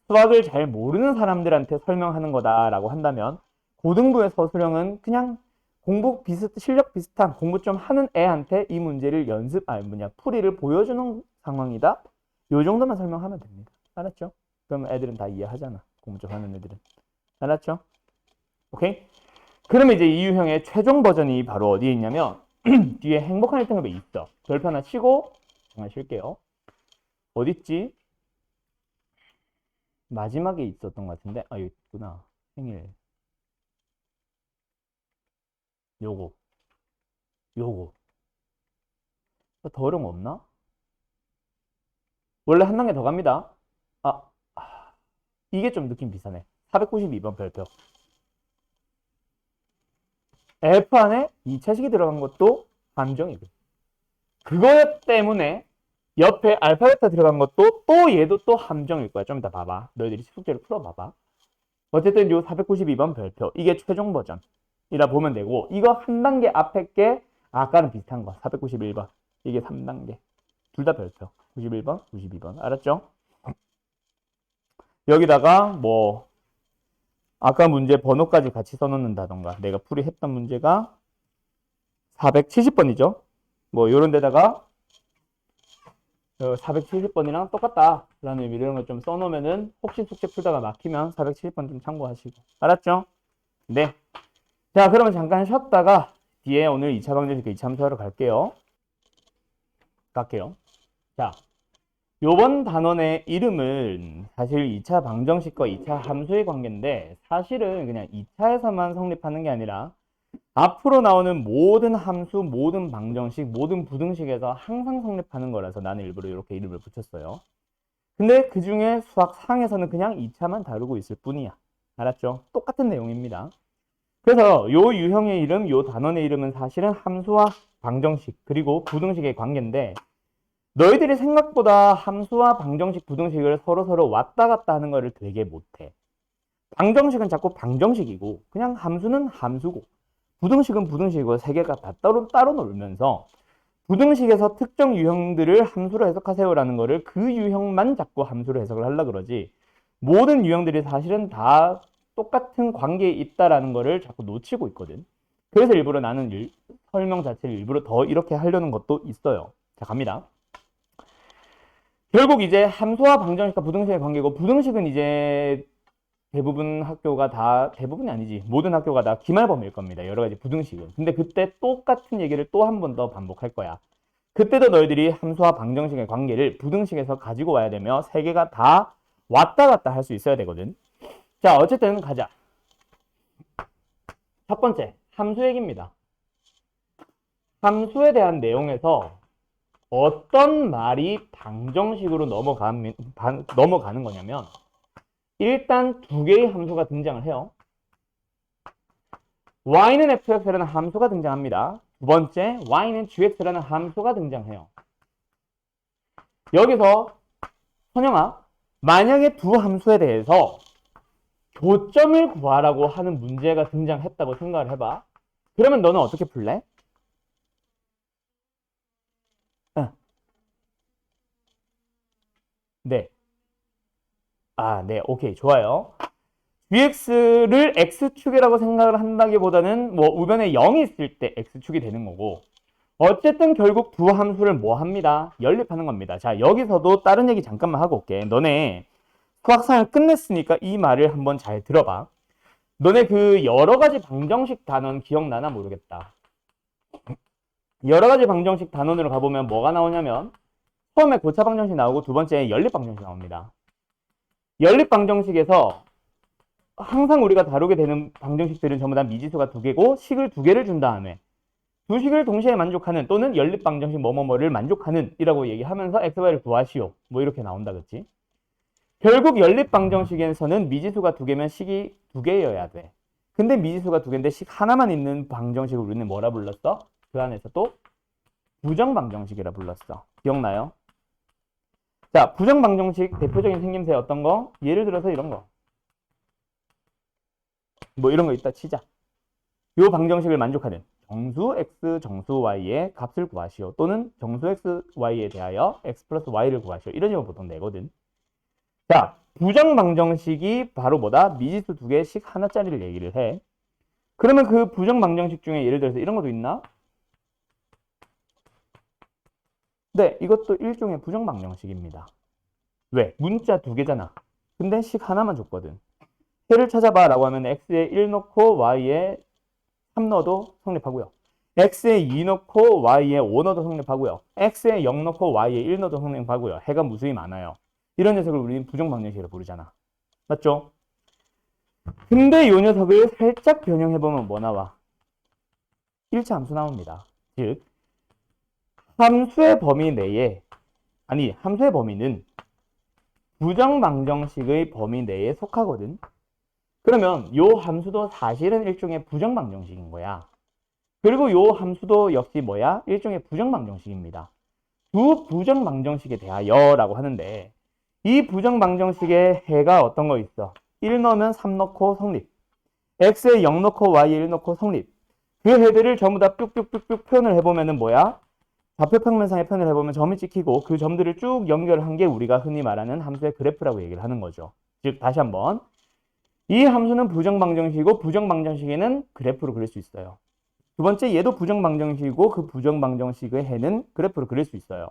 수학을 잘 모르는 사람들한테 설명하는 거다라고 한다면 고등부의 서술형은 그냥 실력 비슷한 공부 좀 하는 애한테 이 문제를 풀이를 보여주는 상황이다. 요 정도만 설명하면 됩니다. 알았죠? 그럼 애들은 다 이해하잖아. 공부 좀 하는 애들은. 알았죠? 오케이? 그러면 이제 이 유형의 최종 버전이 바로 어디에 있냐면 뒤에 행복한 1등급에 있어. 별표 하나 치고 정말 쉴게요. 어딨지? 마지막에 있었던 것 같은데 여기 있구나. 생일 요거 더 어려운 거 없나? 원래 한 단계 더 갑니다. 이게 좀 느낌 비슷하네. 492번 별표. F 안에 2차식이 들어간 것도 함정이고 그거 때문에 옆에 알파 베타 들어간 것도 또 얘도 또 함정일 거야. 좀 이따 봐봐. 너희들이 숙제를 풀어봐봐. 어쨌든 요 492번 별표 이게 최종 버전이라 보면 되고 이거 한 단계 앞에 게 아까는 비슷한 거 491번 이게 3단계 둘 다 별표 91번 92번 알았죠? 여기다가 뭐 아까 문제 번호까지 같이 써놓는다던가 내가 풀이했던 문제가 470번이죠. 뭐 요런 데다가 470번이랑 똑같다 라는 의미로 이런 걸 좀 써놓으면은 혹시 숙제 풀다가 막히면 470번 좀 참고하시고 알았죠? 네. 자 그러면 잠깐 쉬었다가 뒤에 오늘 2차 방정식 2차 함수하러 갈게요. 자 요번 단원의 이름은 사실 2차 방정식과 2차 함수의 관계인데 사실은 그냥 2차에서만 성립하는 게 아니라 앞으로 나오는 모든 함수, 모든 방정식, 모든 부등식에서 항상 성립하는 거라서 나는 일부러 이렇게 이름을 붙였어요. 근데 그 중에 수학상에서는 그냥 2차만 다루고 있을 뿐이야. 알았죠? 똑같은 내용입니다. 그래서 요 유형의 이름, 요 단원의 이름은 사실은 함수와 방정식, 그리고 부등식의 관계인데 너희들이 생각보다 함수와 방정식, 부등식을 서로 왔다 갔다 하는 거를 되게 못해. 방정식은 자꾸 방정식이고 그냥 함수는 함수고 부등식은 부등식이고 세 개가 다 따로 놀면서 부등식에서 특정 유형들을 함수로 해석하세요라는 거를 그 유형만 자꾸 함수로 해석을 하려고 그러지 모든 유형들이 사실은 다 똑같은 관계에 있다라는 거를 자꾸 놓치고 있거든. 그래서 일부러 나는 설명 자체를 일부러 더 이렇게 하려는 것도 있어요. 자 갑니다. 결국 이제 함수와 방정식과 부등식의 관계고 부등식은 이제 대부분이 아니지. 모든 학교가 다 기말범위일 겁니다. 여러 가지 부등식은. 근데 그때 똑같은 얘기를 또 한 번 더 반복할 거야. 그때도 너희들이 함수와 방정식의 관계를 부등식에서 가지고 와야 되며 세 개가 다 왔다 갔다 할 수 있어야 되거든. 자, 어쨌든 가자. 첫 번째, 함수 얘기입니다. 함수에 대한 내용에서 어떤 말이 방정식으로 넘어가는 거냐면 일단 두 개의 함수가 등장을 해요. y는 fx라는 함수가 등장합니다. 두 번째, y는 gx라는 함수가 등장해요. 여기서 선영아, 만약에 두 함수에 대해서 교점을 구하라고 하는 문제가 등장했다고 생각을 해봐. 그러면 너는 어떻게 풀래? 네. 네. 오케이. 좋아요. gx를 x축이라고 생각을 한다기보다는 뭐 우변에 0이 있을 때 x축이 되는 거고 어쨌든 결국 두 함수를 뭐 합니다? 연립하는 겁니다. 자, 여기서도 다른 얘기 잠깐만 하고 올게. 너네 수학상을 끝냈으니까 이 말을 한번 잘 들어봐. 너네 그 여러 가지 방정식 단원 기억나나 모르겠다. 여러 가지 방정식 단원으로 가보면 뭐가 나오냐면 처음에 고차 방정식 나오고 두 번째 연립 방정식 나옵니다. 연립 방정식에서 항상 우리가 다루게 되는 방정식들은 전부 다 미지수가 두 개고 식을 두 개를 준 다음에 두 식을 동시에 만족하는 또는 연립 방정식 뭐뭐뭐를 만족하는 이라고 얘기하면서 xy를 구하시오. 뭐 이렇게 나온다 그치? 결국 연립 방정식에서는 미지수가 두 개면 식이 두 개여야 돼. 근데 미지수가 두 개인데 식 하나만 있는 방정식을 우리는 뭐라 불렀어? 그 안에서 또 부정 방정식이라 불렀어. 기억나요? 자, 부정 방정식 대표적인 생김새 어떤 거? 예를 들어서 이런 거. 뭐 이런 거 있다 치자. 요 방정식을 만족하는 정수 x, 정수 y의 값을 구하시오. 또는 정수 x, y에 대하여 x 플러스 y를 구하시오. 이런 식으로 보통 내거든. 자, 부정 방정식이 바로 뭐다? 미지수 두 개씩 하나짜리를 얘기를 해. 그러면 그 부정 방정식 중에 예를 들어서 이런 것도 있나? 네, 이것도 일종의 부정 방정식입니다. 왜? 문자 두 개잖아. 근데 식 하나만 줬거든. 해를 찾아봐 라고 하면 x에 1 넣고 y에 3 넣어도 성립하고요. x에 2 넣고 y에 5 넣어도 성립하고요. x에 0 넣고 y에 1 넣어도 성립하고요. 해가 무수히 많아요. 이런 녀석을 우리는 부정방정식이라고 부르잖아. 맞죠? 근데 이 녀석을 살짝 변형해보면 뭐 나와? 1차 함수 나옵니다. 즉 함수의 범위 내에 함수의 범위는 부정방정식의 범위 내에 속하거든. 그러면 이 함수도 사실은 일종의 부정방정식인 거야. 그리고 이 함수도 역시 뭐야? 일종의 부정방정식입니다. 두 부정방정식에 대하여 라고 하는데 이 부정방정식의 해가 어떤 거 있어? 1 넣으면 3 넣고 성립. x에 0 넣고 y에 1 넣고 성립. 그 해들을 전부 다 뿅뿅뿅뿅 표현을 해보면은 뭐야? 좌표평면상에 표현을 해보면 점이 찍히고 그 점들을 쭉 연결한 게 우리가 흔히 말하는 함수의 그래프라고 얘기를 하는 거죠. 즉 다시 한번 이 함수는 부정방정식이고 부정방정식에는 그래프로 그릴 수 있어요. 두 번째 얘도 부정방정식이고 그 부정방정식의 해는 그래프로 그릴 수 있어요.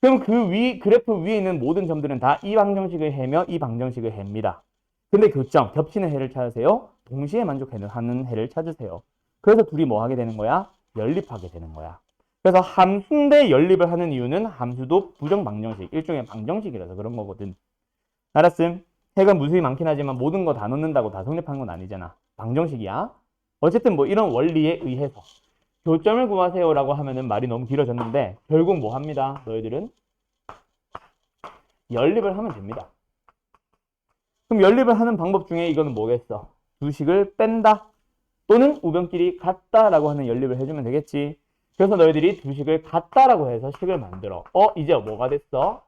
그럼 그 그래프 위에 있는 모든 점들은 다 이 방정식의 해며 이 방정식의 해입니다. 근데 교점, 겹치는 해를 찾으세요. 동시에 만족하는 해를 찾으세요. 그래서 둘이 뭐 하게 되는 거야? 연립하게 되는 거야. 그래서 함수인데 연립을 하는 이유는 함수도 부정방정식, 일종의 방정식이라서 그런 거거든. 알았음? 해가 무수히 많긴 하지만 모든 거 다 넣는다고 다 성립하는 건 아니잖아. 방정식이야. 어쨌든 뭐 이런 원리에 의해서 교점을 구하세요라고 하면은 말이 너무 길어졌는데 결국 뭐 합니다? 너희들은 연립을 하면 됩니다. 그럼 연립을 하는 방법 중에 이거는 뭐겠어? 두 식을 뺀다 또는 우변끼리 같다라고 하는 연립을 해주면 되겠지. 그래서 너희들이 두 식을 같다라고 해서 식을 만들어. 이제 뭐가 됐어?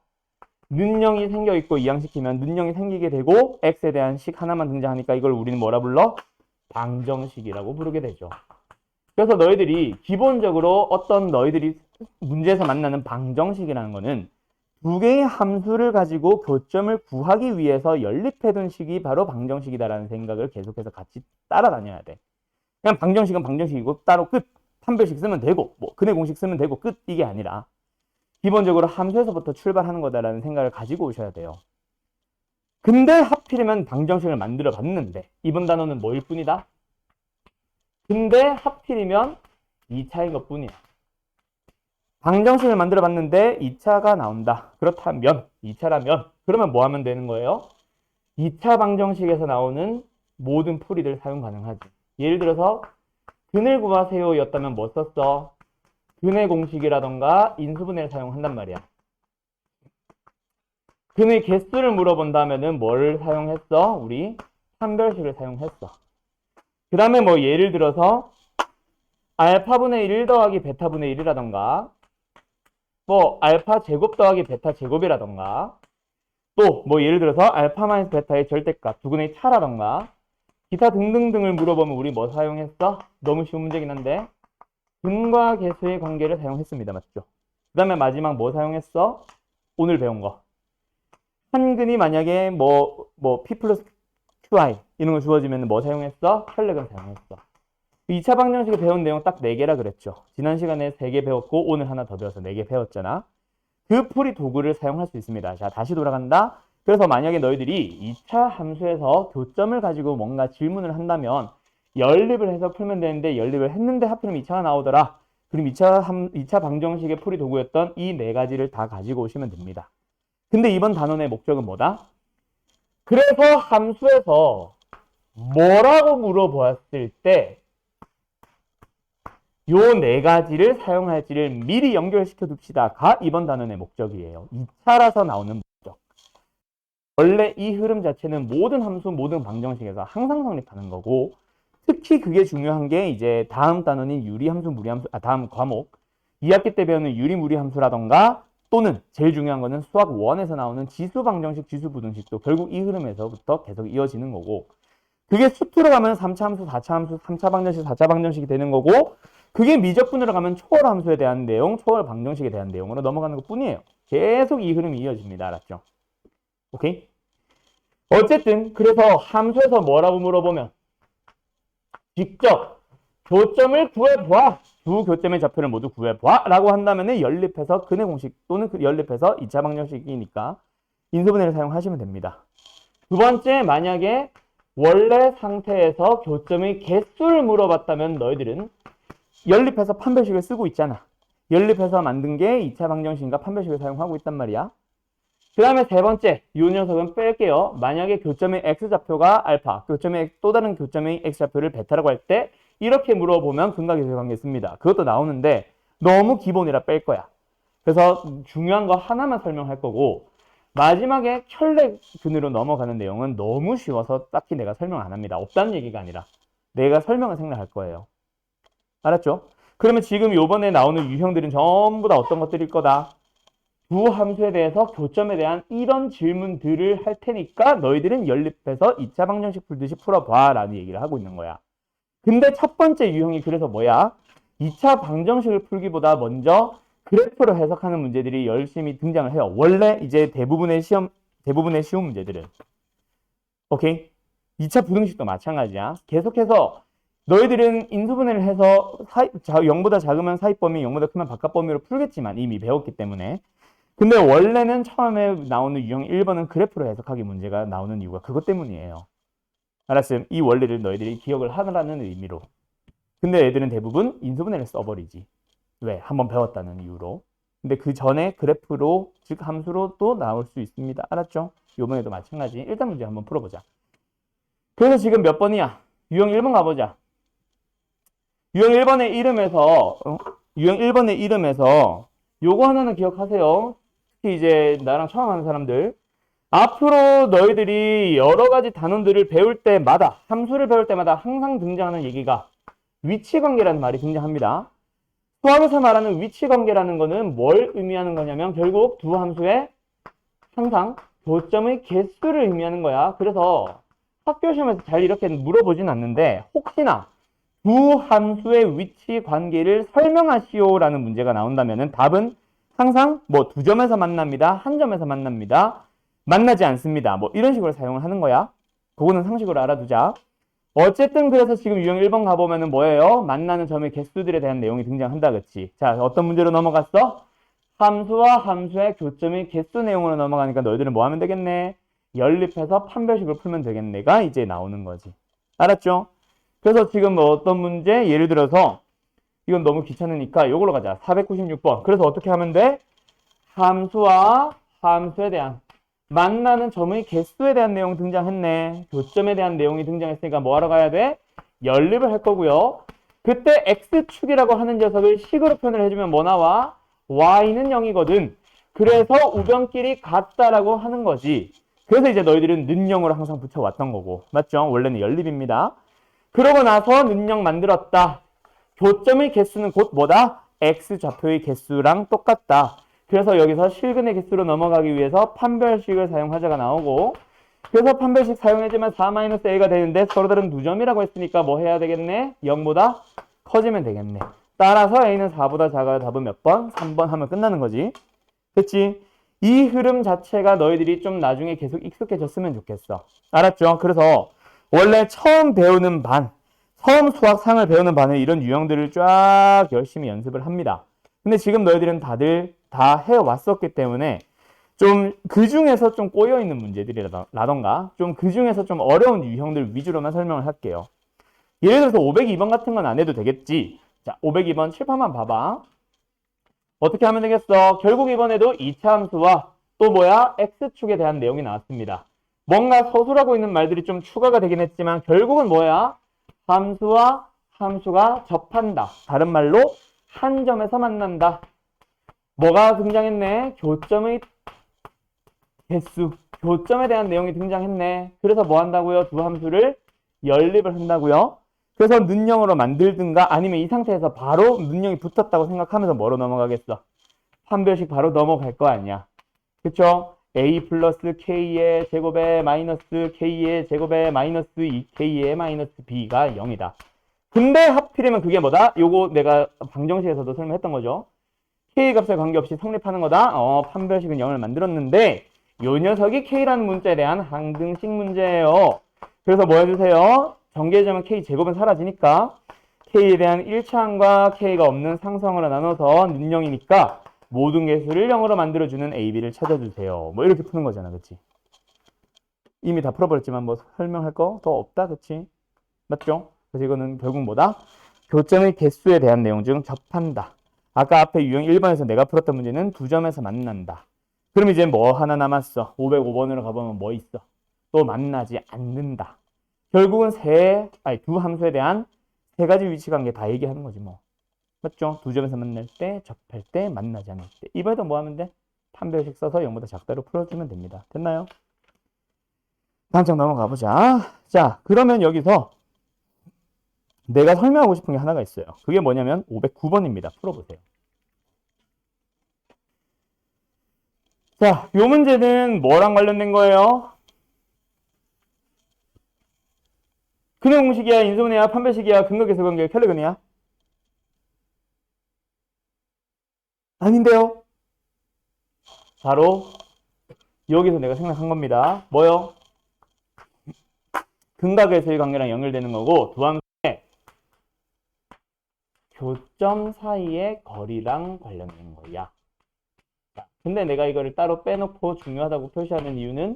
는영이 생겨있고 이항시키면 는영이 생기게 되고 x에 대한 식 하나만 등장하니까 이걸 우리는 뭐라 불러? 방정식이라고 부르게 되죠. 그래서 너희들이 기본적으로 어떤 너희들이 문제에서 만나는 방정식이라는 거는 두 개의 함수를 가지고 교점을 구하기 위해서 연립해둔 식이 바로 방정식이다라는 생각을 계속해서 같이 따라다녀야 돼. 그냥 방정식은 방정식이고 따로 끝. 판별식 쓰면 되고 뭐 근해 공식 쓰면 되고 끝. 이게 아니라 기본적으로 함수에서부터 출발하는 거다라는 생각을 가지고 오셔야 돼요. 근데 하필이면 방정식을 만들어 봤는데 이번 단어는 뭐일 뿐이다? 근데 하필이면 2차인 것 뿐이야. 방정식을 만들어 봤는데 2차가 나온다. 그렇다면 2차라면 그러면 뭐 하면 되는 거예요? 2차 방정식에서 나오는 모든 풀이들 사용 가능하지. 예를 들어서 근을 구하세요 였다면 뭐 썼어? 근의 공식이라던가 인수분해를 사용한단 말이야. 근의 개수를 물어본다면은 뭘 사용했어? 우리 판별식을 사용했어. 그 다음에 뭐 예를 들어서 알파분의 1 더하기 베타분의 1이라던가 뭐 알파 제곱 더하기 베타 제곱이라던가 또 뭐 예를 들어서 알파 마이너스 베타의 절대값 두근의 차라던가 기타 등등등을 물어보면 우리 뭐 사용했어? 너무 쉬운 문제긴 한데 근과 개수의 관계를 사용했습니다. 맞죠? 그 다음에 마지막 뭐 사용했어? 오늘 배운 거. 한 근이 만약에 P 플러스 QI 이런 거 주어지면 뭐 사용했어? 혈액은 사용했어. 2차 방정식에 배운 내용 딱 4개라 그랬죠. 지난 시간에 3개 배웠고 오늘 하나 더 배워서 4개 배웠잖아. 그 풀이 도구를 사용할 수 있습니다. 자, 다시 돌아간다. 그래서 만약에 너희들이 2차 함수에서 교점을 가지고 뭔가 질문을 한다면 연립을 해서 풀면 되는데 연립을 했는데 하필이면 2차가 나오더라. 그럼 2차 방정식의 풀이 도구였던 이 4가지를 다 가지고 오시면 됩니다. 근데 이번 단원의 목적은 뭐다? 그래서 함수에서 뭐라고 물어보았을 때 요 4가지를 사용할지를 미리 연결시켜 둡시다가 이번 단원의 목적이에요. 2차라서 나오는 목적. 원래 이 흐름 자체는 모든 함수, 모든 방정식에서 항상 성립하는 거고 특히 그게 중요한 게 이제 다음 단원인 유리함수, 무리함수, 다음 과목 2학기 때 배우는 유리, 무리함수라던가 또는 제일 중요한 거는 수학 1에서 나오는 지수 방정식, 지수 부등식도 결국 이 흐름에서부터 계속 이어지는 거고 그게 수투로 가면 3차 함수, 4차 함수, 3차 방정식, 4차 방정식이 되는 거고 그게 미적분으로 가면 초월 함수에 대한 내용, 초월 방정식에 대한 내용으로 넘어가는 것 뿐이에요. 계속 이 흐름이 이어집니다. 알았죠? 오케이? 어쨌든 그래서 함수에서 뭐라고 물어보면 직접 교점을 구해봐. 두 교점의 좌표를 모두 구해봐. 라고 한다면 연립해서 근의 공식 또는 연립해서 2차 방정식이니까 인수분해를 사용하시면 됩니다. 두 번째, 만약에 원래 상태에서 교점의 개수를 물어봤다면 너희들은 연립해서 판별식을 쓰고 있잖아. 연립해서 만든 게 2차 방정식인가 판별식을 사용하고 있단 말이야. 그 다음에 세 번째, 이 녀석은 뺄게요. 만약에 교점의 x좌표가 알파, 교점의 또 다른 교점의 x좌표를 베타라고 할 때 이렇게 물어보면 근각계수의 관계 씁니다. 그것도 나오는데 너무 기본이라 뺄 거야. 그래서 중요한 거 하나만 설명할 거고 마지막에 혈액근으로 넘어가는 내용은 너무 쉬워서 딱히 내가 설명 안 합니다. 없다는 얘기가 아니라 내가 설명을 생략할 거예요. 알았죠? 그러면 지금 요번에 나오는 유형들은 전부 다 어떤 것들일 거다? 두 함수에 대해서 교점에 대한 이런 질문들을 할 테니까 너희들은 연립해서 2차 방정식 풀듯이 풀어봐 라는 얘기를 하고 있는 거야. 근데 첫 번째 유형이 그래서 뭐야? 2차 방정식을 풀기보다 먼저 그래프로 해석하는 문제들이 열심히 등장을 해요. 원래 이제 대부분의 쉬운 문제들은. 오케이? 2차 부등식도 마찬가지야. 계속해서 너희들은 인수분해를 해서 0보다 작으면 사입범위, 0보다 크면 바깥범위로 풀겠지만 이미 배웠기 때문에. 근데 원래는 처음에 나오는 유형 1번은 그래프로 해석하기 문제가 나오는 이유가 그것 때문이에요. 알았음? 이 원리를 너희들이 기억을 하라는 의미로. 근데 애들은 대부분 인수분해를 써버리지. 왜? 한번 배웠다는 이유로. 근데 그 전에 그래프로, 즉 함수로 또 나올 수 있습니다. 알았죠? 요번에도 마찬가지. 일단 문제 한번 풀어보자. 그래서 지금 몇 번이야? 유형 1번 가보자. 유형 1번의 이름에서 요거 하나는 기억하세요. 특히 이제 나랑 처음 하는 사람들. 앞으로 너희들이 여러 가지 단원들을 배울 때마다, 함수를 배울 때마다 항상 등장하는 얘기가 위치관계라는 말이 등장합니다. 수학에서 말하는 위치관계라는 거는 뭘 의미하는 거냐면 결국 두 함수의 항상 교점의 개수를 의미하는 거야. 그래서 학교 시험에서 잘 이렇게 물어보진 않는데 혹시나 두 함수의 위치 관계를 설명하시오라는 문제가 나온다면 답은 항상 뭐 두 점에서 만납니다. 한 점에서 만납니다. 만나지 않습니다. 뭐 이런 식으로 사용을 하는 거야. 그거는 상식으로 알아두자. 어쨌든 그래서 지금 유형 1번 가보면은 뭐예요? 만나는 점의 개수들에 대한 내용이 등장한다. 그치? 자, 어떤 문제로 넘어갔어? 함수와 함수의 교점의 개수 내용으로 넘어가니까 너희들은 뭐 하면 되겠네? 연립해서 판별식을 풀면 되겠네가 이제 나오는 거지. 알았죠? 그래서 지금 뭐 어떤 문제? 예를 들어서 이건 너무 귀찮으니까 이걸로 가자. 496번. 그래서 어떻게 하면 돼? 함수와 함수에 대한 만나는 점의 개수에 대한 내용 등장했네. 교점에 대한 내용이 등장했으니까 뭐 하러 가야 돼? 연립을 할 거고요. 그 그때 x축이라고 하는 녀석을 식으로 표현을 해주면 뭐 나와? y는 0이거든. 그래서 우변끼리 같다라고 하는 거지. 그래서 이제 너희들은 는영으로 항상 붙여왔던 거고. 맞죠? 원래는 연립입니다. 그러고 나서 는영 만들었다. 교점의 개수는 곧 뭐다? x좌표의 개수랑 똑같다. 그래서 여기서 실근의 개수로 넘어가기 위해서 판별식을 사용하자가 나오고, 그래서 판별식 사용해주면 4-a가 되는데 서로 다른 두 점이라고 했으니까 뭐 해야 되겠네? 0보다 커지면 되겠네. 따라서 a는 4보다 작아야 답은 몇 번? 3번 하면 끝나는 거지. 됐지? 이 흐름 자체가 너희들이 좀 나중에 계속 익숙해졌으면 좋겠어. 알았죠? 그래서 원래 처음 배우는 반, 처음 수학상을 배우는 반은 이런 유형들을 쫙 열심히 연습을 합니다. 근데 지금 너희들은 다들 다 해왔었기 때문에 좀 그 중에서 좀 꼬여있는 문제들이라던가 좀 그 중에서 좀 어려운 유형들 위주로만 설명을 할게요. 예를 들어서 502번 같은 건 안 해도 되겠지. 자, 502번 칠판만 봐봐. 어떻게 하면 되겠어? 결국 이번에도 2차 함수와 또 뭐야? x축에 대한 내용이 나왔습니다. 뭔가 서술하고 있는 말들이 좀 추가가 되긴 했지만 결국은 뭐야? 함수와 함수가 접한다. 다른 말로 한 점에서 만난다. 뭐가 등장했네? 교점의 개수. 교점에 대한 내용이 등장했네. 그래서 뭐 한다고요? 두 함수를 연립을 한다고요? 그래서 는영으로 만들든가 아니면 이 상태에서 바로 는영이 붙었다고 생각하면서 뭐로 넘어가겠어? 판별식 바로 넘어갈 거 아니야. 그쵸? a 플러스 k의 제곱에 마이너스 k의 제곱에 마이너스 2k의 마이너스 b가 0이다. 근데 하필이면 그게 뭐다? 요거 내가 방정식에서도 설명했던 거죠. k 값에 관계없이 성립하는 거다. 판별식은 0을 만들었는데 요 녀석이 k라는 문자에 대한 항등식 문제예요. 그래서 뭐 해주세요? 전개되면 k 제곱은 사라지니까 k에 대한 1차항과 k가 없는 상수항으로 나눠서 는영이니까 모든 개수를 0으로 만들어주는 a, b를 찾아주세요. 뭐 이렇게 푸는 거잖아. 그치? 이미 다 풀어버렸지만 뭐 설명할 거 더 없다. 그치? 맞죠? 그래서 이거는 결국 뭐다? 교점의 개수에 대한 내용 중 접한다. 아까 앞에 유형 1번에서 내가 풀었던 문제는 두 점에서 만난다. 그럼 이제 뭐 하나 남았어? 505번으로 가보면 뭐 있어? 또 만나지 않는다. 결국은 두 함수에 대한 세 가지 위치 관계 다 얘기하는 거지 뭐. 맞죠? 두 점에서 만날 때, 접할 때, 만나지 않을 때. 이번에도 뭐 하면 돼? 판별식 써서 0보다 작다로 풀어주면 됩니다. 됐나요? 다음 장 넘어가 보자. 자, 그러면 여기서 내가 설명하고 싶은 게 하나가 있어요. 그게 뭐냐면 509번입니다. 풀어보세요. 자, 요 문제는 뭐랑 관련된 거예요? 근해 공식이야, 인수분해야, 판별식이야, 근거계수 관계, 켈레근이야? 아닌데요? 바로 여기서 내가 생각한 겁니다. 뭐요? 근각에서의 관계랑 연결되는 거고 두 함수의 교점 사이의 거리랑 관련된 거야. 근데 내가 이거를 따로 빼놓고 중요하다고 표시하는 이유는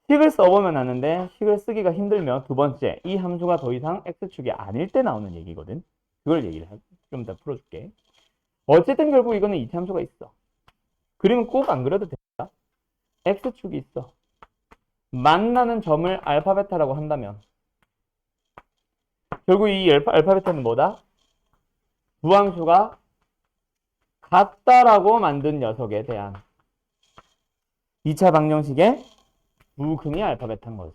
식을 써보면 아는데 식을 쓰기가 힘들면 두 번째, 이 함수가 더 이상 x축이 아닐 때 나오는 얘기거든. 그걸 얘기를 좀 더 풀어줄게. 어쨌든 결국 이거는 이차 함수가 있어. 그림은 꼭 안 그려도 됩니다. x축이 있어. 만나는 점을 알파 베타라고 한다면 결국 이 알파 베타는 뭐다? 두 함수가 같다라고 만든 녀석에 대한 2차 방정식의 부근이 알파 베타인 거지.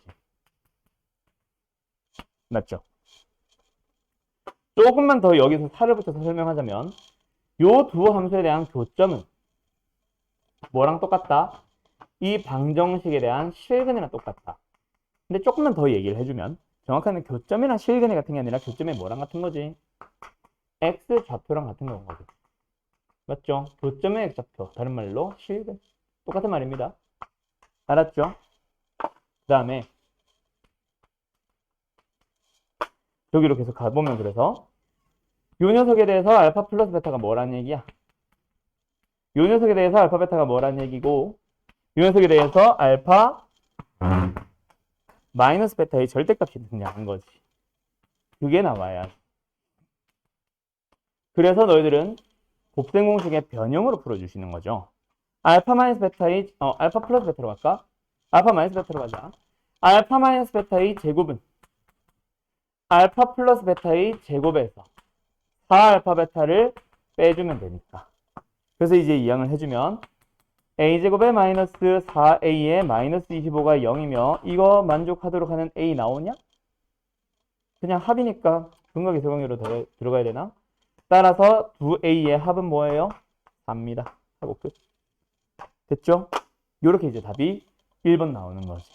맞죠? 조금만 더 여기서 살을 붙여서 설명하자면 요 두 함수에 대한 교점은 뭐랑 똑같다? 이 방정식에 대한 실근이랑 똑같다. 근데 조금만 더 얘기를 해주면 정확하게 교점이랑 실근이 같은 게 아니라 교점이 뭐랑 같은 거지? x좌표랑 같은 건 거지. 맞죠? 교점의 x좌표, 다른 말로 실근. 똑같은 말입니다. 알았죠? 그 다음에 여기로 계속 가보면 그래서 요 녀석에 대해서 알파 플러스 베타가 뭐라는 얘기야? 요 녀석에 대해서 알파 베타가 뭐라는 얘기고 요 녀석에 대해서 알파 마이너스 베타의 절대값이 등장한 거지. 그게 나와야. 그래서 너희들은 곱셈 공식의 변형으로 풀어주시는 거죠. 알파 마이너스 베타의 알파 플러스 베타로 갈까? 알파 마이너스 베타로 가자. 알파 마이너스 베타의 제곱은 알파 플러스 베타의 제곱에서 4알파 베타를 빼주면 되니까. 그래서 이제 이항을 해주면 a제곱에 마이너스 4a에 마이너스 25가 0이며 이거 만족하도록 하는 a 나오냐? 그냥 합이니까 분각이 세공유로 들어가야 되나? 따라서 2a의 합은 뭐예요? 4입니다. 하고 끝. 됐죠? 요렇게 이제 답이 1번 나오는 거지.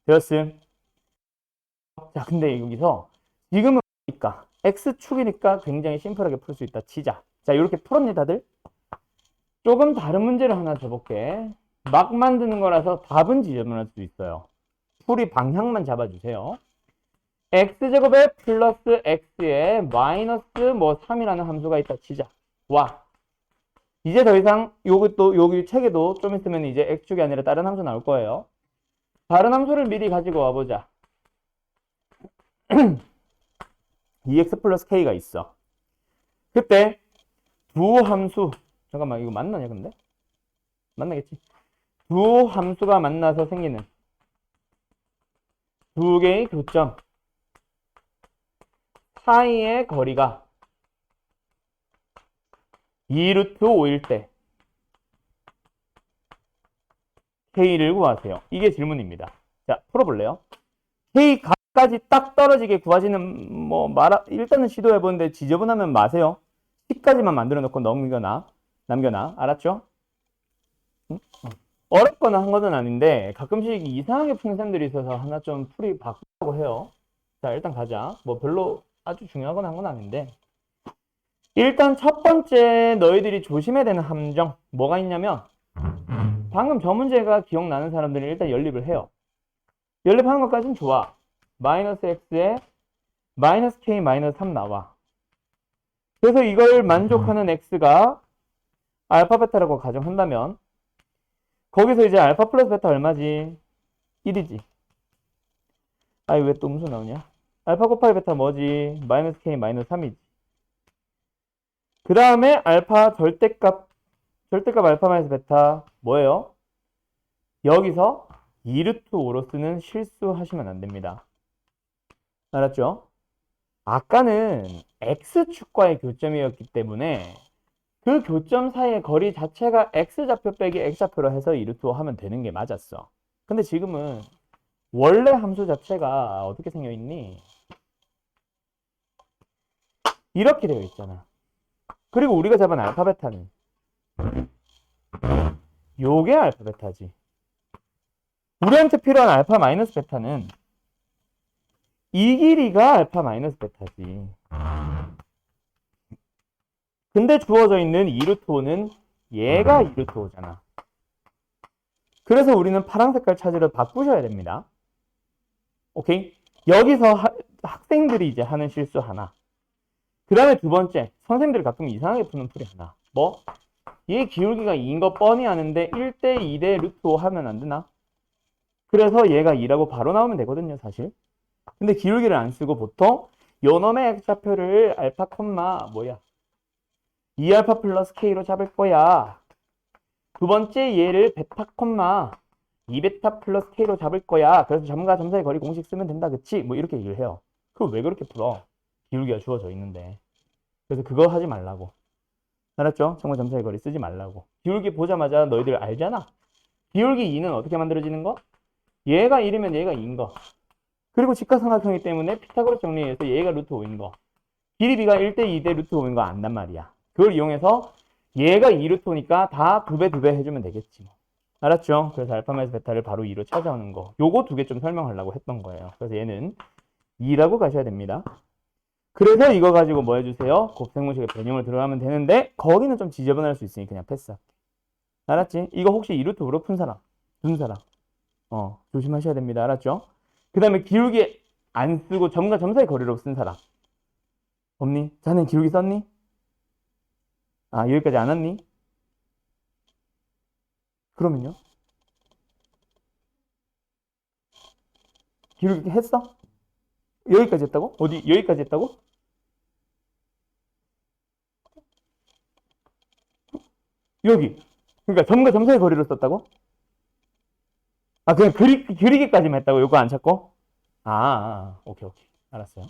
되었음. 자, 근데 여기서 지금은 그러니까 x축이니까 굉장히 심플하게 풀 수 있다 치자. 자, 이렇게 풀었니 다들? 조금 다른 문제를 하나 줘볼게. 막 만드는 거라서 답은 지저분할 수 있어요. 풀이 방향만 잡아주세요. x제곱에 플러스 x에 마이너스 뭐 3이라는 함수가 있다 치자. 와. 이제 더 이상 여기 책에도 좀 있으면 이제 x축이 아니라 다른 함수 나올 거예요. 다른 함수를 미리 가지고 와보자. 2x 플러스 k가 있어. 그때 두 함수, 잠깐만 이거 만나냐 근데? 만나겠지? 두 함수가 만나서 생기는 두 개의 교점 사이의 거리가 2루트 5일 때 k를 구하세요. 이게 질문입니다. 자, 풀어볼래요? k 값까지 딱 떨어지게 구하지는 뭐 일단은 시도해보는데 지저분하면 마세요. 10까지만 만들어 놓고 남겨놔. 알았죠? 응? 어렵거나 한 것은 아닌데 가끔씩 이상하게 푸는 쌤들이 있어서 하나 좀 풀이 바꾸려고 해요. 자, 일단 가자. 뭐 별로 아주 중요하거나 한 건 아닌데 일단 첫 번째 너희들이 조심해야 되는 함정 뭐가 있냐면 방금 저 문제가 기억나는 사람들은 일단 연립을 해요. 연립하는 것까지는 좋아. 마이너스 x에 마이너스 k 마이너스 3 나와. 그래서 이걸 만족하는 x가 알파 베타라고 가정한다면 거기서 이제 알파 플러스 베타 얼마지? 1이지. 아니 왜 또 음수 나오냐? 알파 곱하기 베타 뭐지? 마이너스 k 마이너스 3이지. 그 다음에 알파 절대값 알파 마이너스 베타 뭐예요? 여기서 2루트 5로 쓰는 실수하시면 안 됩니다. 알았죠? 아까는 x축과의 교점이었기 때문에 그 교점 사이의 거리 자체가 x좌표 빼기 x좌표로 해서 2루트 5 하면 되는 게 맞았어. 근데 지금은 원래 함수 자체가 어떻게 생겨있니? 이렇게 되어 있잖아. 그리고 우리가 잡은 알파 베타는 요게 알파 베타지. 우리한테 필요한 알파 마이너스 베타는 이 길이가 알파 마이너스 베타지. 근데 주어져 있는 2루트 5는 얘가 2루트 5잖아. 그래서 우리는 파란 색깔 찾으러 바꾸셔야 됩니다. 오케이? 여기서 학생들이 이제 하는 실수 하나. 그 다음에 두 번째, 선생님들이 가끔 이상하게 푸는 풀이 하나. 뭐? 얘 기울기가 2인 거 뻔히 아는데 1대 2대 루트 5 하면 안 되나? 그래서 얘가 2라고 바로 나오면 되거든요, 사실. 근데 기울기를 안 쓰고 보통 요놈의 x좌표를 알파 콤마 뭐야? 2알파 플러스 k로 잡을 거야. 두 번째 얘를 베타 콤마 2베타 플러스 k로 잡을 거야. 그래서 점과 점 사이 거리 공식 쓰면 된다. 그치? 뭐 이렇게 얘기를 해요. 그걸 왜 그렇게 풀어? 기울기가 주어져 있는데. 그래서 그거 하지 말라고. 알았죠? 점과 점 사이 거리 쓰지 말라고. 기울기 보자마자 너희들 알잖아. 기울기 2는 어떻게 만들어지는 거? 얘가 1이면 얘가 2인 거. 그리고 직각삼각형이기 때문에 피타고라스 정리해서 얘가 루트 5인 거. 길이 b가 1대 2대 루트 5인 거 안단 말이야. 그걸 이용해서 얘가 2루트 5니까 다 2배 해주면 되겠지. 알았죠? 그래서 알파 마이너스 베타를 바로 2로 찾아오는 거. 요거 두 개 좀 설명하려고 했던 거예요. 그래서 얘는 2라고 가셔야 됩니다. 그래서 이거 가지고 뭐 해주세요? 곱셈공식에 변형을 들어가면 되는데 거기는 좀 지저분할 수 있으니 그냥 패스할게. 알았지? 이거 혹시 2루트 5로 푼 사람? 조심하셔야 됩니다. 알았죠? 그 다음에 기울기 안 쓰고 점과 점 사이 거리로 쓴 사람 없니? 자넨 기울기 썼니? 아, 여기까지 안 왔니? 그러면요? 기울기 했어? 여기까지 했다고? 어디? 여기까지 했다고? 여기. 그러니까 점과 점 사이 거리로 썼다고? 아, 그냥 그리기까지만 했다고? 요거 안 찾고? 오케이. 알았어요.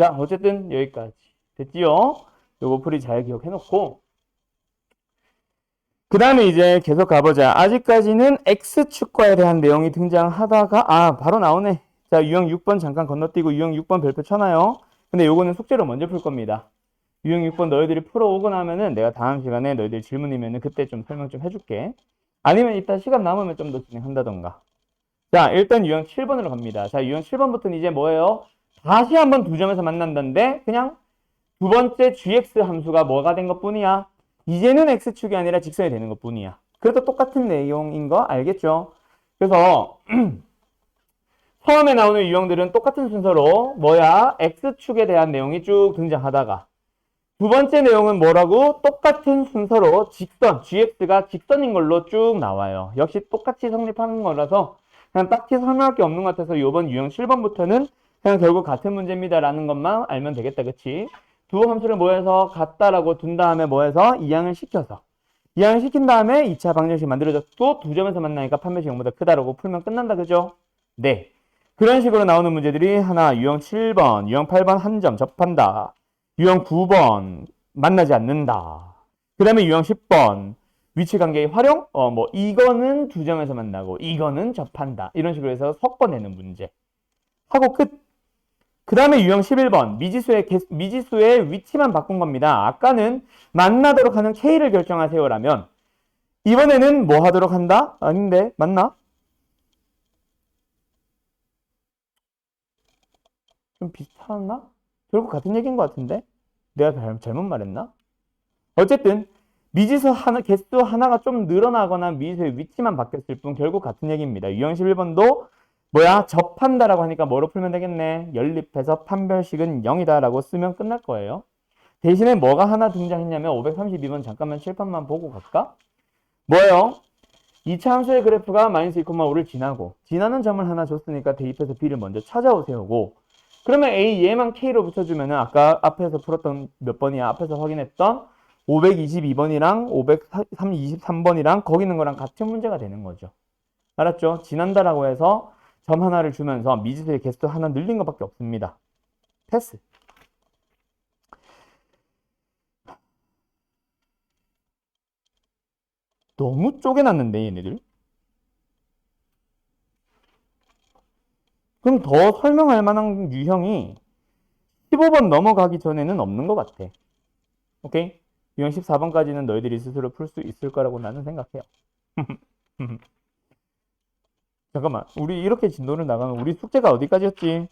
자, 어쨌든 여기까지 됐지요? 요거 풀이 잘 기억해놓고 그 다음에 이제 계속 가보자. 아직까지는 X축과에 대한 내용이 등장하다가 바로 나오네. 자, 유형 6번 잠깐 건너뛰고 유형 6번 별표 쳐놔요. 근데 요거는 숙제로 먼저 풀 겁니다. 유형 6번 너희들이 풀어오고 나면은 내가 다음 시간에 너희들 질문이면은 그때 좀 설명 좀 해줄게. 아니면 이따 시간 남으면 좀 더 진행한다던가. 자, 일단 유형 7번으로 갑니다. 자, 유형 7번부터는 이제 뭐예요? 다시 한번 두 점에서 만난다는데 그냥 두 번째 gx 함수가 뭐가 된 것뿐이야. 이제는 x축이 아니라 직선이 되는 것뿐이야. 그래도 똑같은 내용인 거 알겠죠? 그래서 처음에 나오는 유형들은 똑같은 순서로 x축에 대한 내용이 쭉 등장하다가 두 번째 내용은 뭐라고? 똑같은 순서로 직선, gx가 직선인 걸로 쭉 나와요. 역시 똑같이 성립하는 거라서 그냥 딱히 설명할 게 없는 것 같아서 이번 유형 7번부터는 그냥 결국 같은 문제입니다 라는 것만 알면 되겠다. 그치? 두 함수를 뭐해서 같다라고 둔 다음에 뭐해서 이항을 시켜서 이항을 시킨 다음에 2차 방정식 만들어졌고 두 점에서 만나니까 판별식 0보다 크다라고 풀면 끝난다. 그죠? 네. 그런 식으로 나오는 문제들이 하나 유형 7번, 유형 8번 한 점 접한다. 유형 9번 만나지 않는다. 그 다음에 유형 10번 위치관계의 활용? 이거는 두 점에서 만나고 이거는 접한다. 이런 식으로 해서 섞어내는 문제. 하고 끝. 그 다음에 유형 11번 미지수의 위치만 바꾼 겁니다. 아까는 만나도록 하는 K를 결정하세요라면 이번에는 뭐 하도록 한다? 아닌데 맞나? 좀 비슷하나? 결국 같은 얘기인 것 같은데? 내가 잘못 말했나? 어쨌든 미지수 개수 하나가 좀 늘어나거나 미지수의 위치만 바뀌었을 뿐 결국 같은 얘기입니다. 유형 11번도 접한다라고 하니까 뭐로 풀면 되겠네. 연립해서 판별식은 0이다 라고 쓰면 끝날 거예요. 대신에 뭐가 하나 등장했냐면 532번 잠깐만 칠판만 보고 갈까? 뭐예요? 2차 함수의 그래프가 마이너스 2,5를 지나고 지나는 점을 하나 줬으니까 대입해서 b를 먼저 찾아오세요고 그러면 a 얘만 k로 붙여주면은 아까 앞에서 풀었던 몇 번이야? 앞에서 확인했던 522번이랑 523번이랑 거기 있는 거랑 같은 문제가 되는 거죠. 알았죠? 지난다라고 해서 점 하나를 주면서 미지수의 개수 하나 늘린 것밖에 없습니다. 패스. 너무 쪼개놨는데 얘네들. 그럼 더 설명할 만한 유형이 15번 넘어가기 전에는 없는 것 같아. 오케이? 유형 14번까지는 너희들이 스스로 풀 수 있을 거라고 나는 생각해요. 잠깐만, 우리 이렇게 진도를 나가면 우리 숙제가 어디까지였지?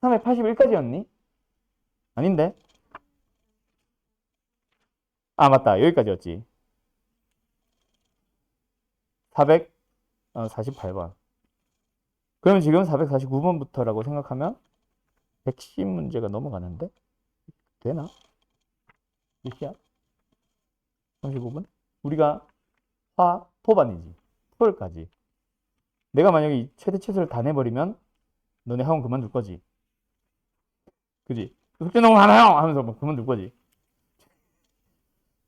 381까지였니? 아닌데? 맞다. 여기까지였지. 448번. 그럼 지금 449번부터라고 생각하면 110 문제가 넘어가는데? 되나? 몇이야? 35분? 우리가 토반이지. 토요일까지. 내가 만약에 이 최대 최소를 다 내버리면 너네 학원 그만둘 거지. 그지? 숙제 너무 많아요! 하면서 막 그만둘 거지.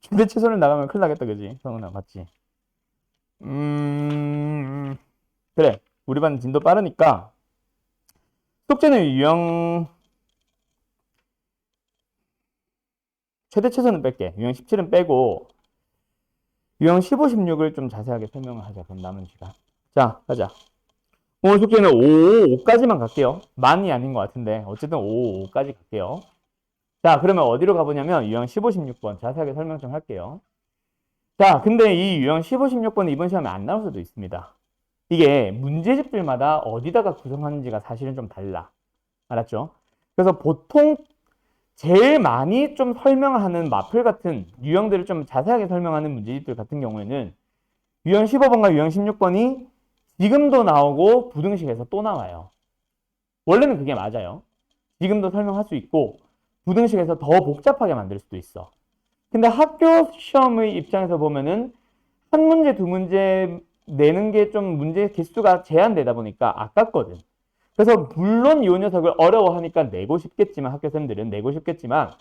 최대 최소를 나가면 큰일 나겠다. 그지? 성은아, 맞지? 그래. 우리 반 진도 빠르니까 숙제는 유형 최대 최소는 뺄게. 유형 17은 빼고 유형 15, 16을 좀 자세하게 설명을 하자. 그럼 남은 시간. 자, 가자. 오늘 숙제는 5까지만 갈게요. 많이 아닌 것 같은데 어쨌든 5까지 갈게요. 자, 그러면 어디로 가보냐면 유형 15, 16번 자세하게 설명 좀 할게요. 자, 근데 이 유형 15, 16번은 이번 시험에 안 나올 수도 있습니다. 이게 문제집들마다 어디다가 구성하는지가 사실은 좀 달라. 알았죠? 그래서 보통 제일 많이 좀 설명하는 마플 같은 유형들을 좀 자세하게 설명하는 문제집들 같은 경우에는 유형 15번과 유형 16번이 지금도 나오고 부등식에서 또 나와요. 원래는 그게 맞아요. 지금도 설명할 수 있고 부등식에서 더 복잡하게 만들 수도 있어. 근데 학교 시험의 입장에서 보면은 한 문제, 두 문제 내는 게 좀 문제 개수가 제한되다 보니까 아깝거든. 그래서 물론 이 녀석을 어려워하니까 내고 싶겠지만 학교생들은 내고 싶겠지만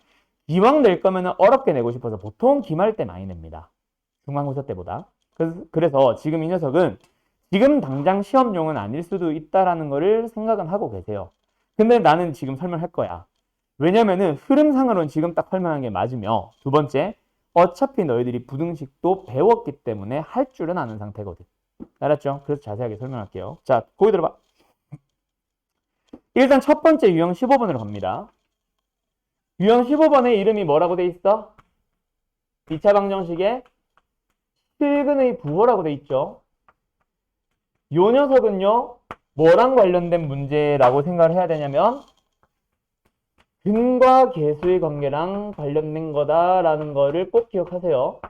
기왕 낼 거면 어렵게 내고 싶어서 보통 기말 때 많이 냅니다. 중간고사 때보다. 그래서 지금 이 녀석은 지금 당장 시험용은 아닐 수도 있다라는 거를 생각은 하고 계세요. 근데 나는 지금 설명할 거야. 왜냐면은 흐름상으로는 지금 딱 설명한 게 맞으며, 두 번째, 어차피 너희들이 부등식도 배웠기 때문에 할 줄은 아는 상태거든. 알았죠? 그래서 자세하게 설명할게요. 자, 거기 들어봐. 일단 첫 번째 유형 15번으로 갑니다. 유형 15번의 이름이 뭐라고 돼 있어? 2차 방정식에 실근의 부호라고 돼 있죠. 요 녀석은요, 뭐랑 관련된 문제라고 생각을 해야 되냐면 근과 계수의 관계랑 관련된 거다라는 거를 꼭 기억하세요.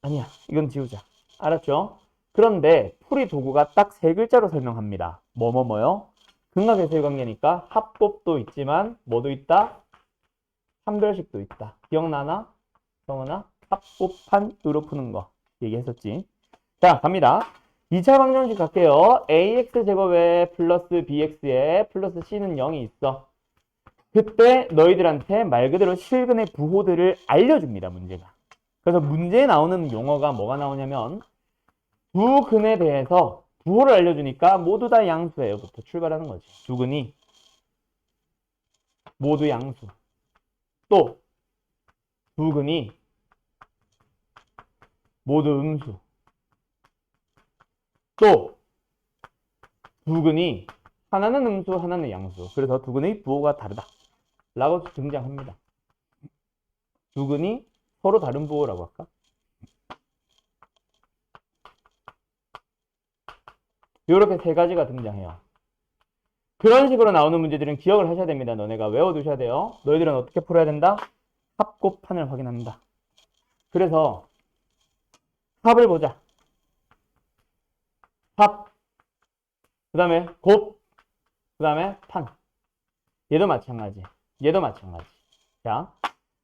아니야, 이건 지우자. 알았죠? 그런데 풀이 도구가 딱 세 글자로 설명합니다. 뭐뭐뭐요? 근과 계수의 관계니까 합곱도 있지만 뭐도 있다? 판별식도 있다. 기억나나? 성은아? 합곱한으로 푸는 거 얘기했었지. 자, 갑니다. 2차 방정식 갈게요. ax제곱에 플러스 bx에 플러스 c는 0이 있어. 그때 너희들한테 말 그대로 실근의 부호들을 알려줍니다, 문제가. 그래서 문제에 나오는 용어가 뭐가 나오냐면 두 근에 대해서 부호를 알려주니까 모두 다 양수예요부터 출발하는 거지. 두 근이 모두 양수. 또 두 근이 모두 음수. 또 두 근이 하나는 음수, 하나는 양수. 그래서 두 근의 부호가 다르다 라고 등장합니다. 두 근이 서로 다른 부호라고 할까? 이렇게 세 가지가 등장해요. 그런 식으로 나오는 문제들은 기억을 하셔야 됩니다. 너네가 외워두셔야 돼요. 너희들은 어떻게 풀어야 된다? 합곱판을 확인합니다. 그래서 합을 보자. 합, 그 다음에 곱, 그 다음에 판. 얘도 마찬가지. 얘도 마찬가지. 자,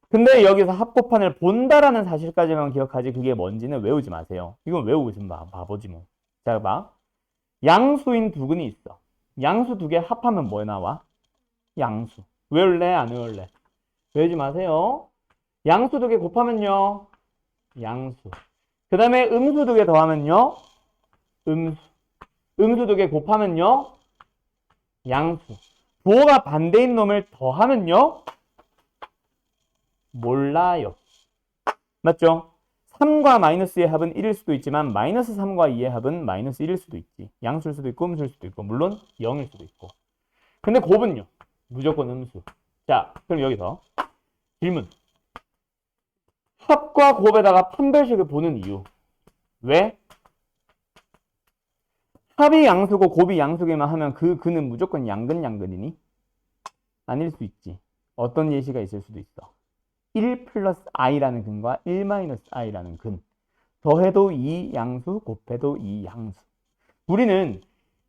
근데 여기서 합곱판을 본다라는 사실까지만 기억하지 그게 뭔지는 외우지 마세요. 이건 외우고 있으면 바보지 뭐. 자, 봐. 양수인 두 근이 있어. 양수 두 개 합하면 뭐 나와? 양수. 외울래? 안 외울래? 외우지 마세요. 양수 두 개 곱하면요. 양수. 그 다음에 음수 두 개 더하면요. 음수. 음수 두 개 곱하면요. 양수. 부호가 반대인 놈을 더하면요. 몰라요. 맞죠? 3과 마이너스의 합은 1일 수도 있지만 마이너스 3과 2의 합은 마이너스 1일 수도 있지. 양수일 수도 있고 음수일 수도 있고 물론 0일 수도 있고. 근데 곱은요. 무조건 음수. 자, 그럼 여기서 질문. 합과 곱에다가 판별식을 보는 이유. 왜? 합이 양수고 곱이 양수기만 하면 그 근은 무조건 양근이니? 아닐 수 있지. 어떤 예시가 있을 수도 있어. 1 플러스 i라는 근과 1 마이너스 i라는 근. 더해도 2 양수, 곱해도 2 양수. 우리는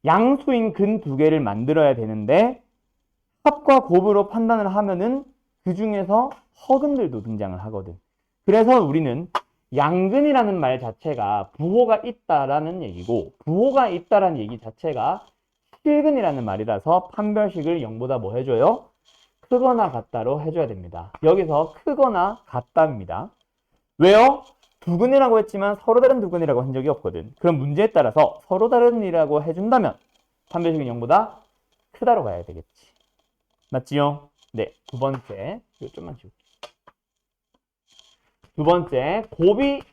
양수인 근 두 개를 만들어야 되는데 합과 곱으로 판단을 하면은 그 중에서 허근들도 등장을 하거든. 그래서 우리는 양근이라는 말 자체가 부호가 있다라는 얘기고 부호가 있다라는 얘기 자체가 실근이라는 말이라서 판별식을 0보다 뭐 해줘요? 크거나 같다로 해줘야 됩니다. 여기서 크거나 같다입니다. 왜요? 두 근이라고 했지만 서로 다른 두 근이라고 한 적이 없거든. 그럼 문제에 따라서 서로 다른이라고 해준다면 판별식은 0보다 크다로 가야 되겠지. 맞지요? 네, 두 번째. 이거 좀만 지울게. 두 번째, 곱이래.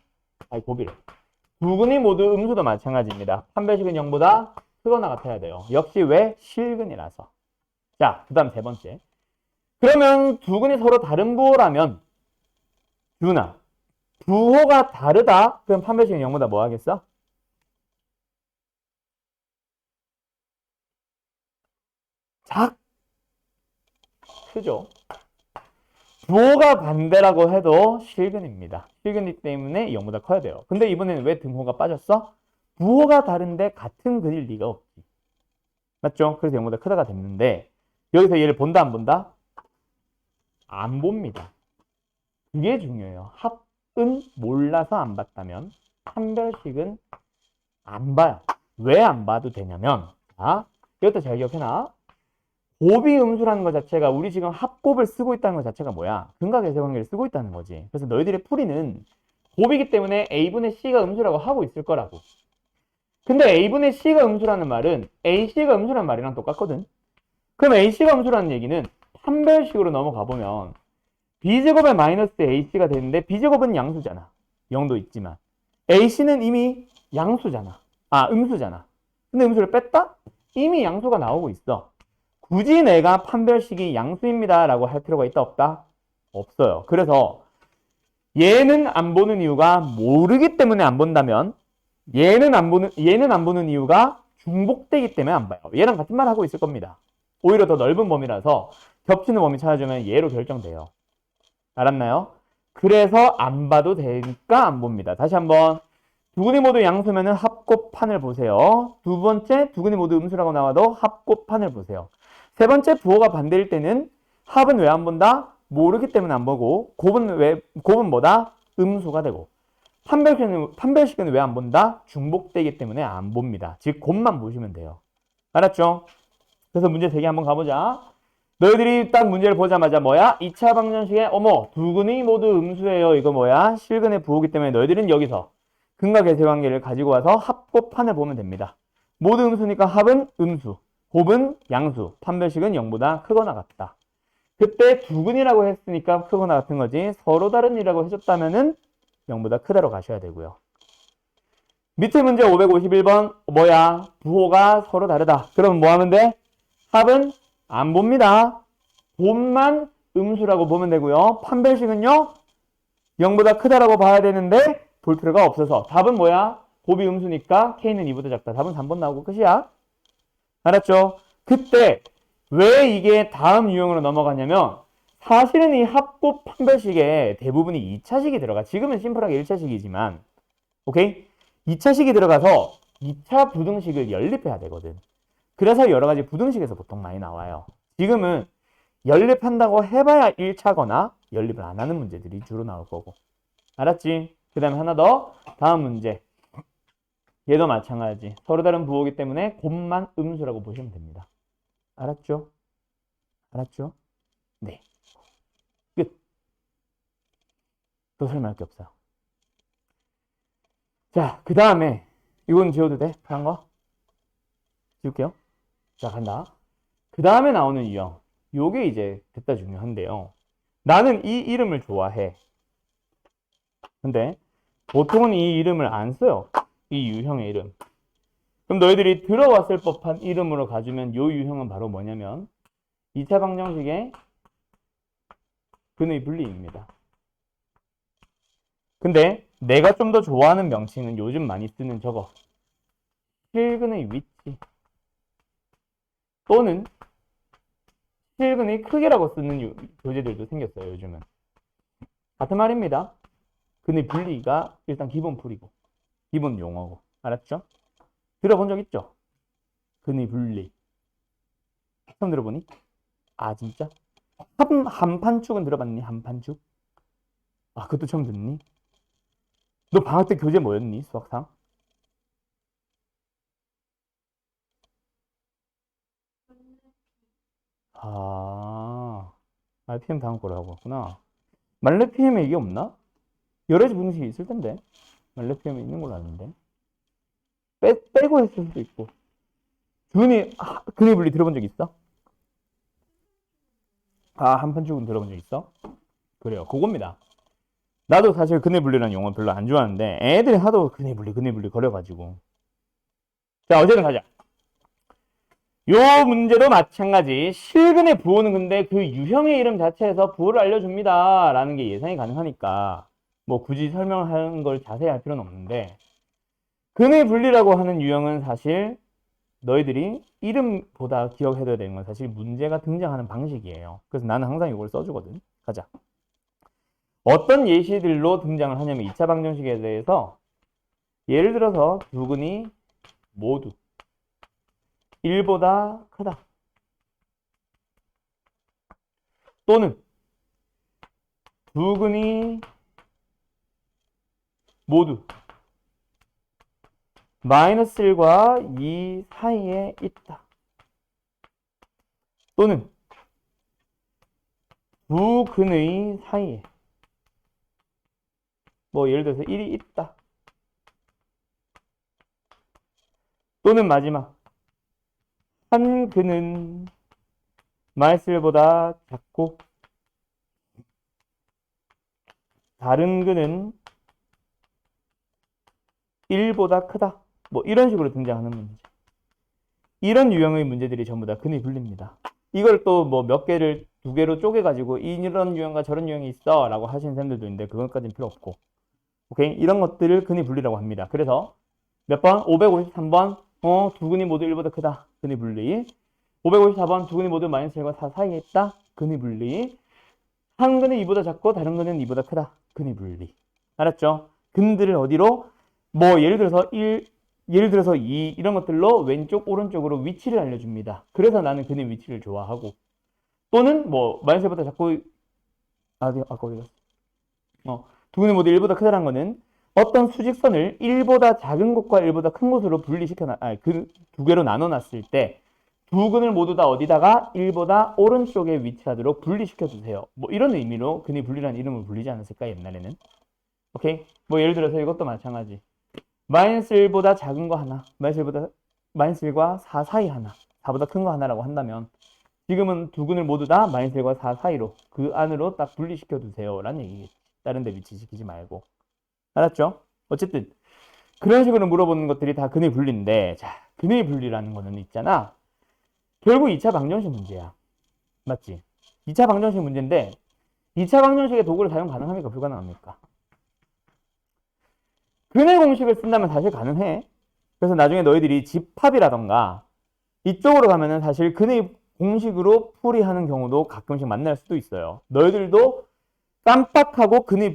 두 근이 모두 음수도 마찬가지입니다. 판별식은 0보다 크거나 같아야 돼요. 역시 왜? 실근이라서. 자, 그 다음 세 번째. 그러면 두 근이 서로 다른 부호라면 준아, 부호가 다르다? 그럼 판별식은 0보다 뭐 하겠어? 크죠? 부호가 반대라고 해도 실근입니다. 실근이기 때문에 0보다 커야 돼요. 근데 이번에는 왜 등호가 빠졌어? 부호가 다른데 같은 근일 리가 없지. 맞죠? 그래서 0보다 크다가 됐는데 여기서 얘를 본다 안 본다? 안 봅니다. 그게 중요해요. 합은 몰라서 안 봤다면 판별식은 안 봐요. 왜 안 봐도 되냐면 자, 이것도 잘 기억해놔. 곱이 음수라는 것 자체가 우리 지금 합곱을 쓰고 있다는 것 자체가 뭐야? 근과 계수 관계를 쓰고 있다는 거지. 그래서 너희들의 풀이는 곱이기 때문에 A분의 C가 음수라고 하고 있을 거라고. 근데 A분의 C가 음수라는 말은 AC가 음수라는 말이랑 똑같거든. 그럼 A씨가 음수라는 얘기는 판별식으로 넘어가 보면 B제곱에 마이너스 A씨가 되는데 B제곱은 양수잖아. 0도 있지만 A씨는 이미 양수잖아. 음수잖아. 근데 음수를 뺐다? 이미 양수가 나오고 있어. 굳이 내가 판별식이 양수입니다 라고 할 필요가 있다 없다? 없어요. 그래서 얘는 안 보는 이유가 모르기 때문에 안 본다면 얘는 안 보는 이유가 중복되기 때문에 안 봐요. 얘랑 같은 말 하고 있을 겁니다. 오히려 더 넓은 범위라서 겹치는 범위 찾아주면 얘로 결정돼요. 알았나요? 그래서 안 봐도 되니까 안 봅니다. 다시 한번 두근이 모두 양수면은 합곱판을 보세요. 두 번째 두근이 모두 음수라고 나와도 합곱판을 보세요. 세 번째 부호가 반대일 때는 합은 왜 안 본다? 모르기 때문에 안 보고 곱은 뭐다? 음수가 되고 판별식은 왜 안 본다? 중복되기 때문에 안 봅니다. 즉 곱만 보시면 돼요. 알았죠? 그래서 문제 3개 한번 가보자. 너희들이 딱 문제를 보자마자 뭐야? 2차 방정식에 어머 두근이 모두 음수예요. 이거 뭐야? 실근의 부호기 때문에 너희들은 여기서 근과 계세 관계를 가지고 와서 합곱판을 보면 됩니다. 모두 음수니까 합은 음수, 곱은 양수, 판별식은 0보다 크거나 같다. 그때 두근이라고 했으니까 크거나 같은 거지 서로 다른 이라고 해줬다면은 0보다 크다로 가셔야 되고요. 밑에 문제 551번 뭐야? 부호가 서로 다르다. 그럼 뭐 하면 돼? 합은 안 봅니다. 곱만 음수라고 보면 되고요. 판별식은요. 0보다 크다라고 봐야 되는데 볼 필요가 없어서 답은 뭐야? 곱이 음수니까 K는 2보다 작다. 답은 3번 나오고 끝이야. 알았죠? 그때 왜 이게 다음 유형으로 넘어가냐면 사실은 이 합곱 판별식에 대부분이 2차식이 들어가. 지금은 심플하게 1차식이지만 오케이? 2차식이 들어가서 2차 부등식을 연립해야 되거든. 그래서 여러 가지 부등식에서 보통 많이 나와요. 지금은 연립한다고 해봐야 1차거나 연립을 안 하는 문제들이 주로 나올 거고. 알았지? 그 다음에 하나 더. 다음 문제. 얘도 마찬가지. 서로 다른 부호이기 때문에 곱만 음수라고 보시면 됩니다. 알았죠? 알았죠? 네. 끝. 또 설명할 게 없어요. 자, 그 다음에 이건 지워도 돼? 파란 거? 지울게요. 자, 간다. 그 다음에 나오는 유형. 요게 이제 됐다 중요한데요. 나는 이 이름을 좋아해. 근데 보통은 이 이름을 안 써요. 이 유형의 이름. 그럼 너희들이 들어왔을 법한 이름으로 가주면 요 유형은 바로 뭐냐면 2차 방정식의 근의 분리입니다. 근데 내가 좀 더 좋아하는 명칭은 요즘 많이 쓰는 저거. 실근의 위치 또는 실근의 크기라고 쓰는 교재들도 생겼어요. 요즘은. 같은 말입니다. 근의 분리가 일단 기본 풀이고 기본 용어고. 알았죠? 들어본 적 있죠? 근의 분리. 처음 들어보니? 아 진짜? 한판축은 들어봤니? 한판축? 아 그것도 처음 듣니? 너 방학 때 교재 뭐였니? 수학상? RPM 다음 거로 하고 왔구나. 말레PM에 이게 없나? 여러 가지 분식이 있을 텐데. 말레PM에 있는 걸로 아는데. 빼고 했을 수도 있고. 준이 근의 분리 들어본 적 있어? 한판축은 들어본 적 있어? 그래요. 그겁니다. 나도 사실 근의 분리라는 용어 별로 안 좋아하는데 애들이 하도 근의 분리 거려가지고. 자, 어제는 가자. 요 문제도 마찬가지. 실근의 부호는 근데 그 유형의 이름 자체에서 부호를 알려줍니다. 라는 게 예상이 가능하니까 뭐 굳이 설명하는 걸 자세히 할 필요는 없는데 근의 분리라고 하는 유형은 사실 너희들이 이름보다 기억해둬야 되는 건 사실 문제가 등장하는 방식이에요. 그래서 나는 항상 이걸 써주거든. 가자. 어떤 예시들로 등장을 하냐면 2차 방정식에 대해서 예를 들어서 두 근이 모두 1보다 크다. 또는 두 근이 모두 마이너스 1과 2 사이에 있다. 또는 두 근의 사이에 뭐 예를 들어서 1이 있다. 또는 마지막 한 근은 마이너스 1보다 작고 다른 근은 1보다 크다. 뭐 이런 식으로 등장하는 문제. 이런 유형의 문제들이 전부 다 근의 분리입니다. 이걸 또 뭐 몇 개를 두 개로 쪼개가지고 이런 유형과 저런 유형이 있어 라고 하시는 사람들도 있는데 그것까지는 필요 없고, 오케이? 이런 것들을 근의 분리라고 합니다. 그래서 몇 번? 553번 두 근이 모두 1보다 크다. 근의 분리. 554번 두 근이 모두 마이너스 1과 4 사이에 있다. 근의 분리. 한 근이 2보다 작고 다른 근은 2보다 크다. 근의 분리. 알았죠? 근들을 어디로? 뭐 예를 들어서 1, 예를 들어서 2 이런 것들로 왼쪽 오른쪽으로 위치를 알려줍니다. 그래서 나는 근의 위치를 좋아하고, 또는 뭐 마이너스 1보다 작고 아까 어디 갔어? 두 근이 모두 1보다 크다는 거는 어떤 수직선을 1보다 작은 곳과 1보다 큰 곳으로 그 두 개로 나눠놨을 때 두 근을 모두 다 어디다가 1보다 오른쪽에 위치하도록 분리시켜 주세요. 뭐 이런 의미로 근의 분리라는 이름을 불리지 않았을까 옛날에는. 오케이? 뭐 예를 들어서 이것도 마찬가지. 마이너스 1보다 작은 거 하나, 마이너스 1과 4 사이 하나, 4보다 큰 거 하나라고 한다면 지금은 두 근을 모두 다 마이너스 1과 4 사이로 그 안으로 딱 분리시켜 주세요 라는 얘기겠지. 다른 데 위치시키지 말고. 알았죠? 어쨌든 그런 식으로 물어보는 것들이 다 근의 분리인데, 자, 근의 분리라는 거는 있잖아. 결국 2차 방정식 문제야. 맞지? 2차 방정식 문제인데 2차 방정식의 도구를 사용 가능합니까? 불가능합니까? 근의 공식을 쓴다면 사실 가능해. 그래서 나중에 너희들이 집합이라던가 이쪽으로 가면은 사실 근의 공식으로 풀이하는 경우도 가끔씩 만날 수도 있어요. 너희들도 깜빡하고 근의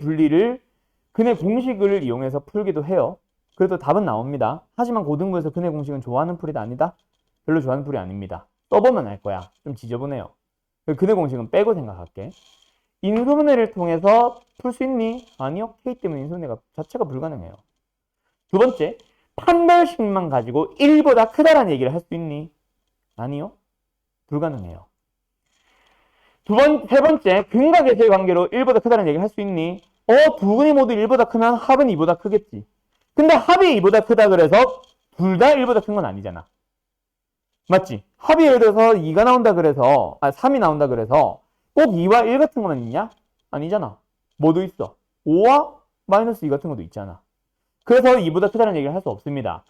공식을 이용해서 풀기도 해요. 그래도 답은 나옵니다. 하지만 고등부에서 근의 공식은 좋아하는 풀이다 아니다? 별로 좋아하는 풀이 아닙니다. 써보면 알 거야. 좀 지저분해요. 근의 공식은 빼고 생각할게. 인수분해를 통해서 풀 수 있니? 아니요. K 때문에 인수분해가 자체가 불가능해요. 두 번째, 판별식만 가지고 1보다 크다라는 얘기를 할 수 있니? 아니요. 불가능해요. 세 번째, 근과 계수의 관계로 1보다 크다는 얘기를 할 수 있니? 두 근이 모두 1보다 크면 합은 2보다 크겠지. 근데 합이 2보다 크다 그래서 둘 다 1보다 큰 건 아니잖아. 맞지? 합이 예를 들어서 2가 나온다 그래서 3이 나온다 그래서 꼭 2와 1 같은 것만 있냐? 아니잖아. 뭐도 있어. 5와 마이너스 2 같은 것도 있잖아. 그래서 2보다 크다는 얘기를 할 수 없습니다.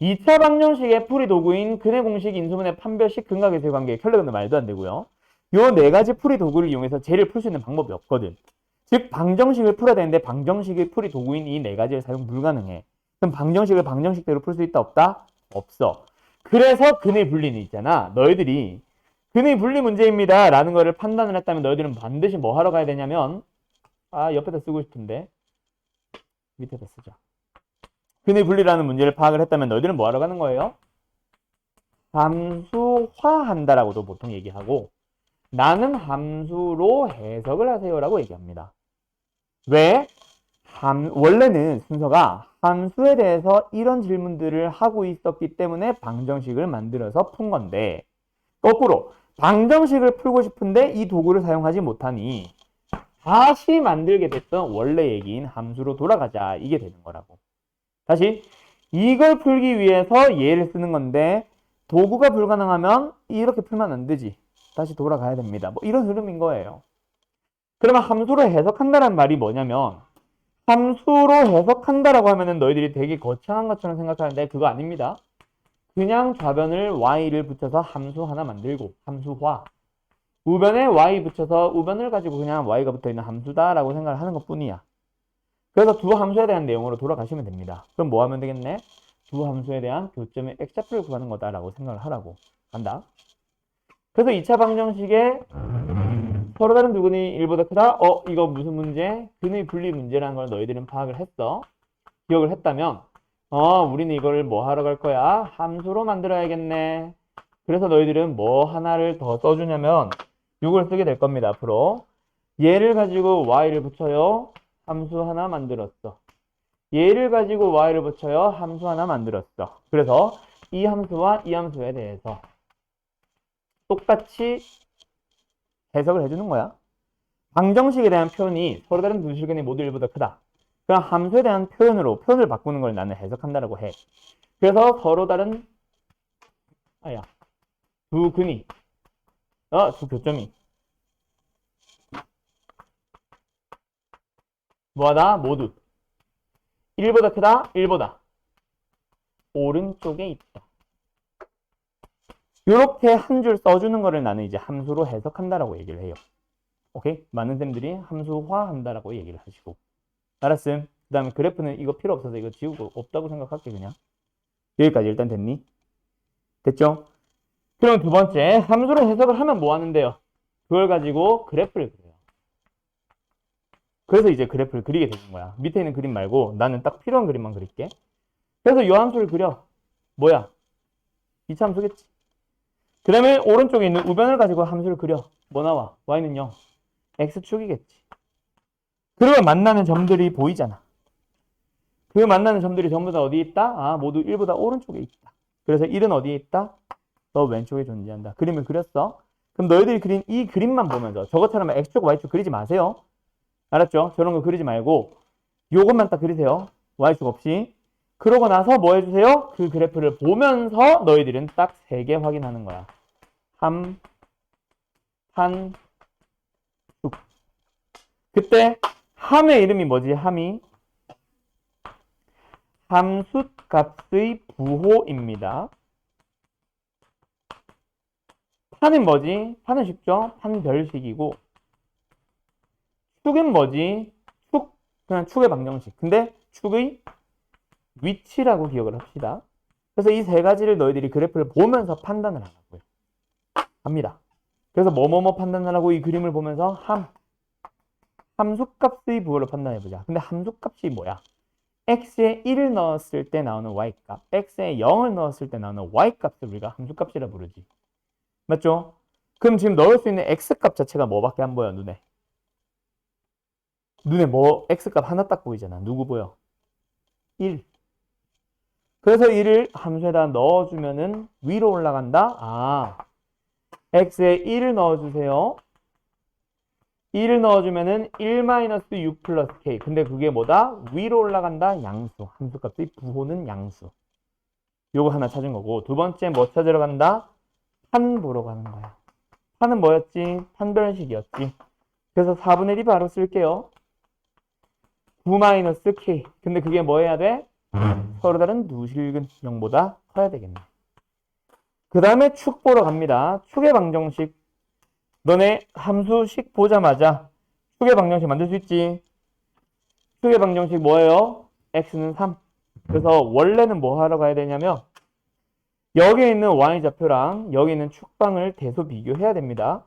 2차 방정식의 풀이 도구인 근의 공식, 인수분해, 판별식, 근과 계수의 관계, 켈러그는 말도 안 되고요. 요 네 가지 풀이 도구를 이용해서 쟤를 풀 수 있는 방법이 없거든. 즉 방정식을 풀어야 되는데 방정식의 풀이 도구인 이 네 가지를 사용 불가능해. 그럼 방정식을 방정식대로 풀 수 있다 없다? 없어. 그래서 근의 분리는 있잖아. 너희들이 근의 분리 문제입니다 라는 거를 판단을 했다면 너희들은 반드시 뭐 하러 가야 되냐면 옆에다 쓰고 싶은데 밑에다 쓰자. 근의 분리라는 문제를 파악을 했다면 너희들은 뭐 하러 가는 거예요? 함수화한다라고도 보통 얘기하고 나는 함수로 해석을 하세요라고 얘기합니다. 왜? 원래는 순서가 함수에 대해서 이런 질문들을 하고 있었기 때문에 방정식을 만들어서 푼 건데, 거꾸로 방정식을 풀고 싶은데 이 도구를 사용하지 못하니 다시 만들게 됐던 원래 얘기인 함수로 돌아가자, 이게 되는 거라고. 다시 이걸 풀기 위해서 얘를 쓰는 건데 도구가 불가능하면 이렇게 풀면 안 되지. 다시 돌아가야 됩니다. 뭐 이런 흐름인 거예요. 그러면 함수로 해석한다는 말이 뭐냐면, 함수로 해석한다라고 하면은 너희들이 되게 거창한 것처럼 생각하는데 그거 아닙니다. 그냥 좌변을 y를 붙여서 함수 하나 만들고, 함수화. 우변에 y 붙여서 우변을 가지고 그냥 y가 붙어있는 함수다라고 생각을 하는 것 뿐이야. 그래서 두 함수에 대한 내용으로 돌아가시면 됩니다. 그럼 뭐 하면 되겠네? 두 함수에 대한 교점의 x좌표를 구하는 거다라고 생각을 하라고 간다. 그래서 2차 방정식에 서로 다른 두 근이 1보다 크다? 이거 무슨 문제? 근의 분리 문제라는 걸 너희들은 파악을 했어. 기억을 했다면 우리는 이걸 뭐 하러 갈 거야? 함수로 만들어야겠네. 그래서 너희들은 뭐 하나를 더 써주냐면 이걸 쓰게 될 겁니다. 앞으로 얘를 가지고 y를 붙여요. 함수 하나 만들었어. 얘를 가지고 y를 붙여요. 함수 하나 만들었어. 그래서 이 함수와 이 함수에 대해서 똑같이 해석을 해주는 거야. 방정식에 대한 표현이 서로 다른 두 실근이 모두 1보다 크다. 그럼 함수에 대한 표현을 바꾸는 걸 나는 해석한다라고 해. 그래서 서로 다른 두 근이 두 교점이 뭐하다? 모두 1보다 크다? 1보다 오른쪽에 있다. 이렇게 한 줄 써주는 거를 나는 이제 함수로 해석한다라고 얘기를 해요. 오케이? 많은 쌤들이 함수화한다라고 얘기를 하시고. 알았음? 그 다음에 그래프는 이거 필요 없어서 이거 지우고 없다고 생각할게 그냥. 여기까지 일단 됐니? 됐죠? 그럼 두 번째, 함수로 해석을 하면 뭐 하는데요? 그걸 가지고 그래프를 그려요. 그래서 이제 그래프를 그리게 되는 거야. 밑에 있는 그림 말고 나는 딱 필요한 그림만 그릴게. 그래서 이 함수를 그려. 뭐야? 이차 함수겠지. 그 다음에 오른쪽에 있는 우변을 가지고 함수를 그려. 뭐 나와? y는 0. x축이겠지. 그러면 만나는 점들이 보이잖아. 그 만나는 점들이 전부 다 어디에 있다? 모두 1보다 오른쪽에 있다. 그래서 1은 어디에 있다? 더 왼쪽에 존재한다. 그림을 그렸어. 그럼 너희들이 그린 이 그림만 보면서 저것처럼 x축, y축 그리지 마세요. 알았죠? 저런 거 그리지 말고 요것만 딱 그리세요. y축 없이. 그러고 나서 뭐 해주세요? 그 그래프를 보면서 너희들은 딱 3개 확인하는 거야. 함, 판, 축. 그때 함의 이름이 뭐지? 함이 함수값의 부호입니다. 판은 뭐지? 판은 쉽죠? 판별식이고 축은 뭐지? 축, 그냥 축의 방정식. 근데 축의 위치라고 기억을 합시다. 그래서 이 세 가지를 너희들이 그래프를 보면서 판단을 하라고요. 합니다. 그래서 뭐뭐뭐 판단을 하고 이 그림을 보면서 함수값의 부호를 판단해보자. 근데 함수값이 뭐야? x에 1을 넣었을 때 나오는 y값, x에 0을 넣었을 때 나오는 y값을 우리가 함수값이라 부르지. 맞죠? 그럼 지금 넣을 수 있는 x값 자체가 뭐밖에 안 보여, 눈에? 눈에 뭐 x값 하나 딱 보이잖아. 누구 보여? 1. 그래서 1을 함수에다 넣어주면은 위로 올라간다? x에 1을 넣어주세요. 1을 넣어주면은 1-u 플러스 k. 근데 그게 뭐다? 위로 올라간다? 양수. 함수값의 부호는 양수. 요거 하나 찾은 거고. 두 번째 뭐 찾으러 간다? 판 보러 가는 거야. 판은 뭐였지? 판별식이었지. 그래서 4분의 1이 바로 쓸게요. 9-k. 근데 그게 뭐 해야 돼? 서로 다른 누실근 0보다 커야 되겠네. 그 다음에 축 보러 갑니다. 축의 방정식. 너네 함수식 보자마자 축의 방정식 만들 수 있지? 축의 방정식 뭐예요? x는 3. 그래서 원래는 뭐 하러 가야 되냐면 여기에 있는 y좌표랑 여기 있는 축방을 대소 비교해야 됩니다.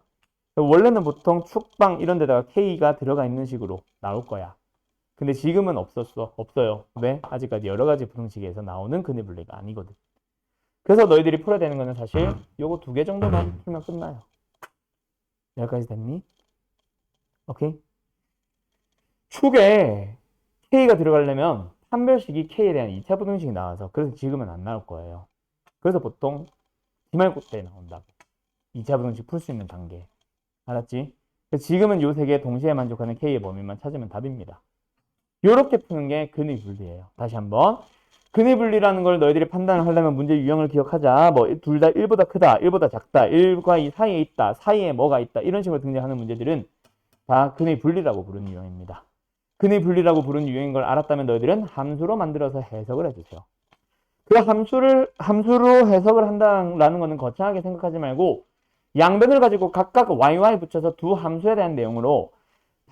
원래는 보통 축방 이런 데다가 k가 들어가 있는 식으로 나올 거야. 근데 지금은 없어요. 왜? 아직까지 여러 가지 부등식에서 나오는 근의 분리가 아니거든. 그래서 너희들이 풀어야 되는 거는 사실 요거 2개 정도만 풀면 끝나요. 여기까지 됐니? 오케이? 축에 k가 들어가려면 판별식이 k에 대한 2차 부등식이 나와서 그래서 지금은 안 나올 거예요. 그래서 보통 기말고사에 나온다고. 2차 부등식 풀 수 있는 단계. 알았지? 그래서 지금은 요 3개 동시에 만족하는 k의 범위만 찾으면 답입니다. 요렇게 푸는 게 근의 분리예요. 다시 한번. 근의 분리라는 걸 너희들이 판단을 하려면 문제 유형을 기억하자. 뭐 둘 다 1보다 크다, 1보다 작다, 1과 2 사이에 있다, 사이에 뭐가 있다. 이런 식으로 등장하는 문제들은 다 근의 분리라고 부르는 유형입니다. 근의 분리라고 부르는 유형인 걸 알았다면 너희들은 함수로 만들어서 해석을 해주세요. 그 함수로 해석을 한다라는 거는 거창하게 생각하지 말고 양변을 가지고 각각 yy 붙여서 두 함수에 대한 내용으로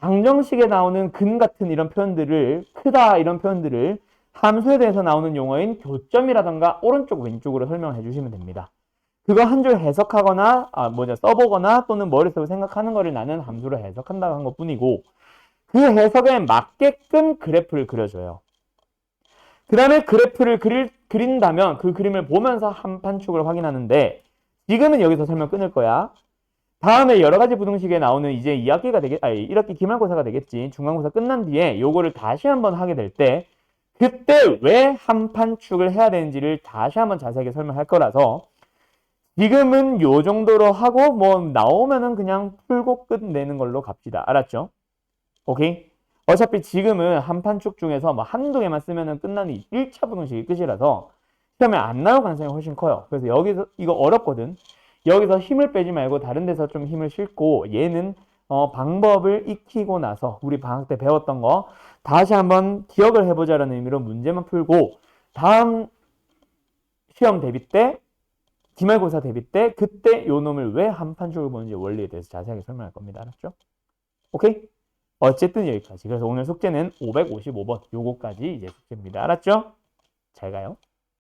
방정식에 나오는 근 같은 이런 표현들을 크다 이런 표현들을 함수에 대해서 나오는 용어인 교점이라던가 오른쪽 왼쪽으로 설명해 주시면 됩니다. 그거 한 줄 해석하거나 써보거나 또는 머릿속으로 생각하는 거를 나는 함수로 해석한다고 한 것뿐이고 그 해석에 맞게끔 그래프를 그려줘요. 그 다음에 그래프를 그린다면 그 그림을 보면서 한 판축을 확인하는데 지금은 여기서 설명 끊을 거야. 다음에 여러 가지 부등식에 나오는 이제 1학기 기말고사가 되겠지. 중간고사 끝난 뒤에 요거를 다시 한번 하게 될 때 그때 왜 한 판축을 해야 되는지를 다시 한번 자세하게 설명할 거라서 지금은 요 정도로 하고 뭐 나오면은 그냥 풀고 끝내는 걸로 갑시다. 알았죠? 오케이? 어차피 지금은 한 판축 중에서 뭐 한두 개만 쓰면은 끝나는 1차 부등식이 끝이라서 시험에 안 나올 가능성이 훨씬 커요. 그래서 여기서 이거 어렵거든. 여기서 힘을 빼지 말고 다른 데서 좀 힘을 싣고 얘는 방법을 익히고 나서 우리 방학 때 배웠던 거 다시 한번 기억을 해보자라는 의미로 문제만 풀고 다음 시험 대비 때 기말고사 대비 때 그때 요 놈을 왜 한판축을 보는지 원리에 대해서 자세하게 설명할 겁니다. 알았죠? 오케이? 어쨌든 여기까지. 그래서 오늘 숙제는 555번 요거까지 이제 숙제입니다. 알았죠? 잘 가요.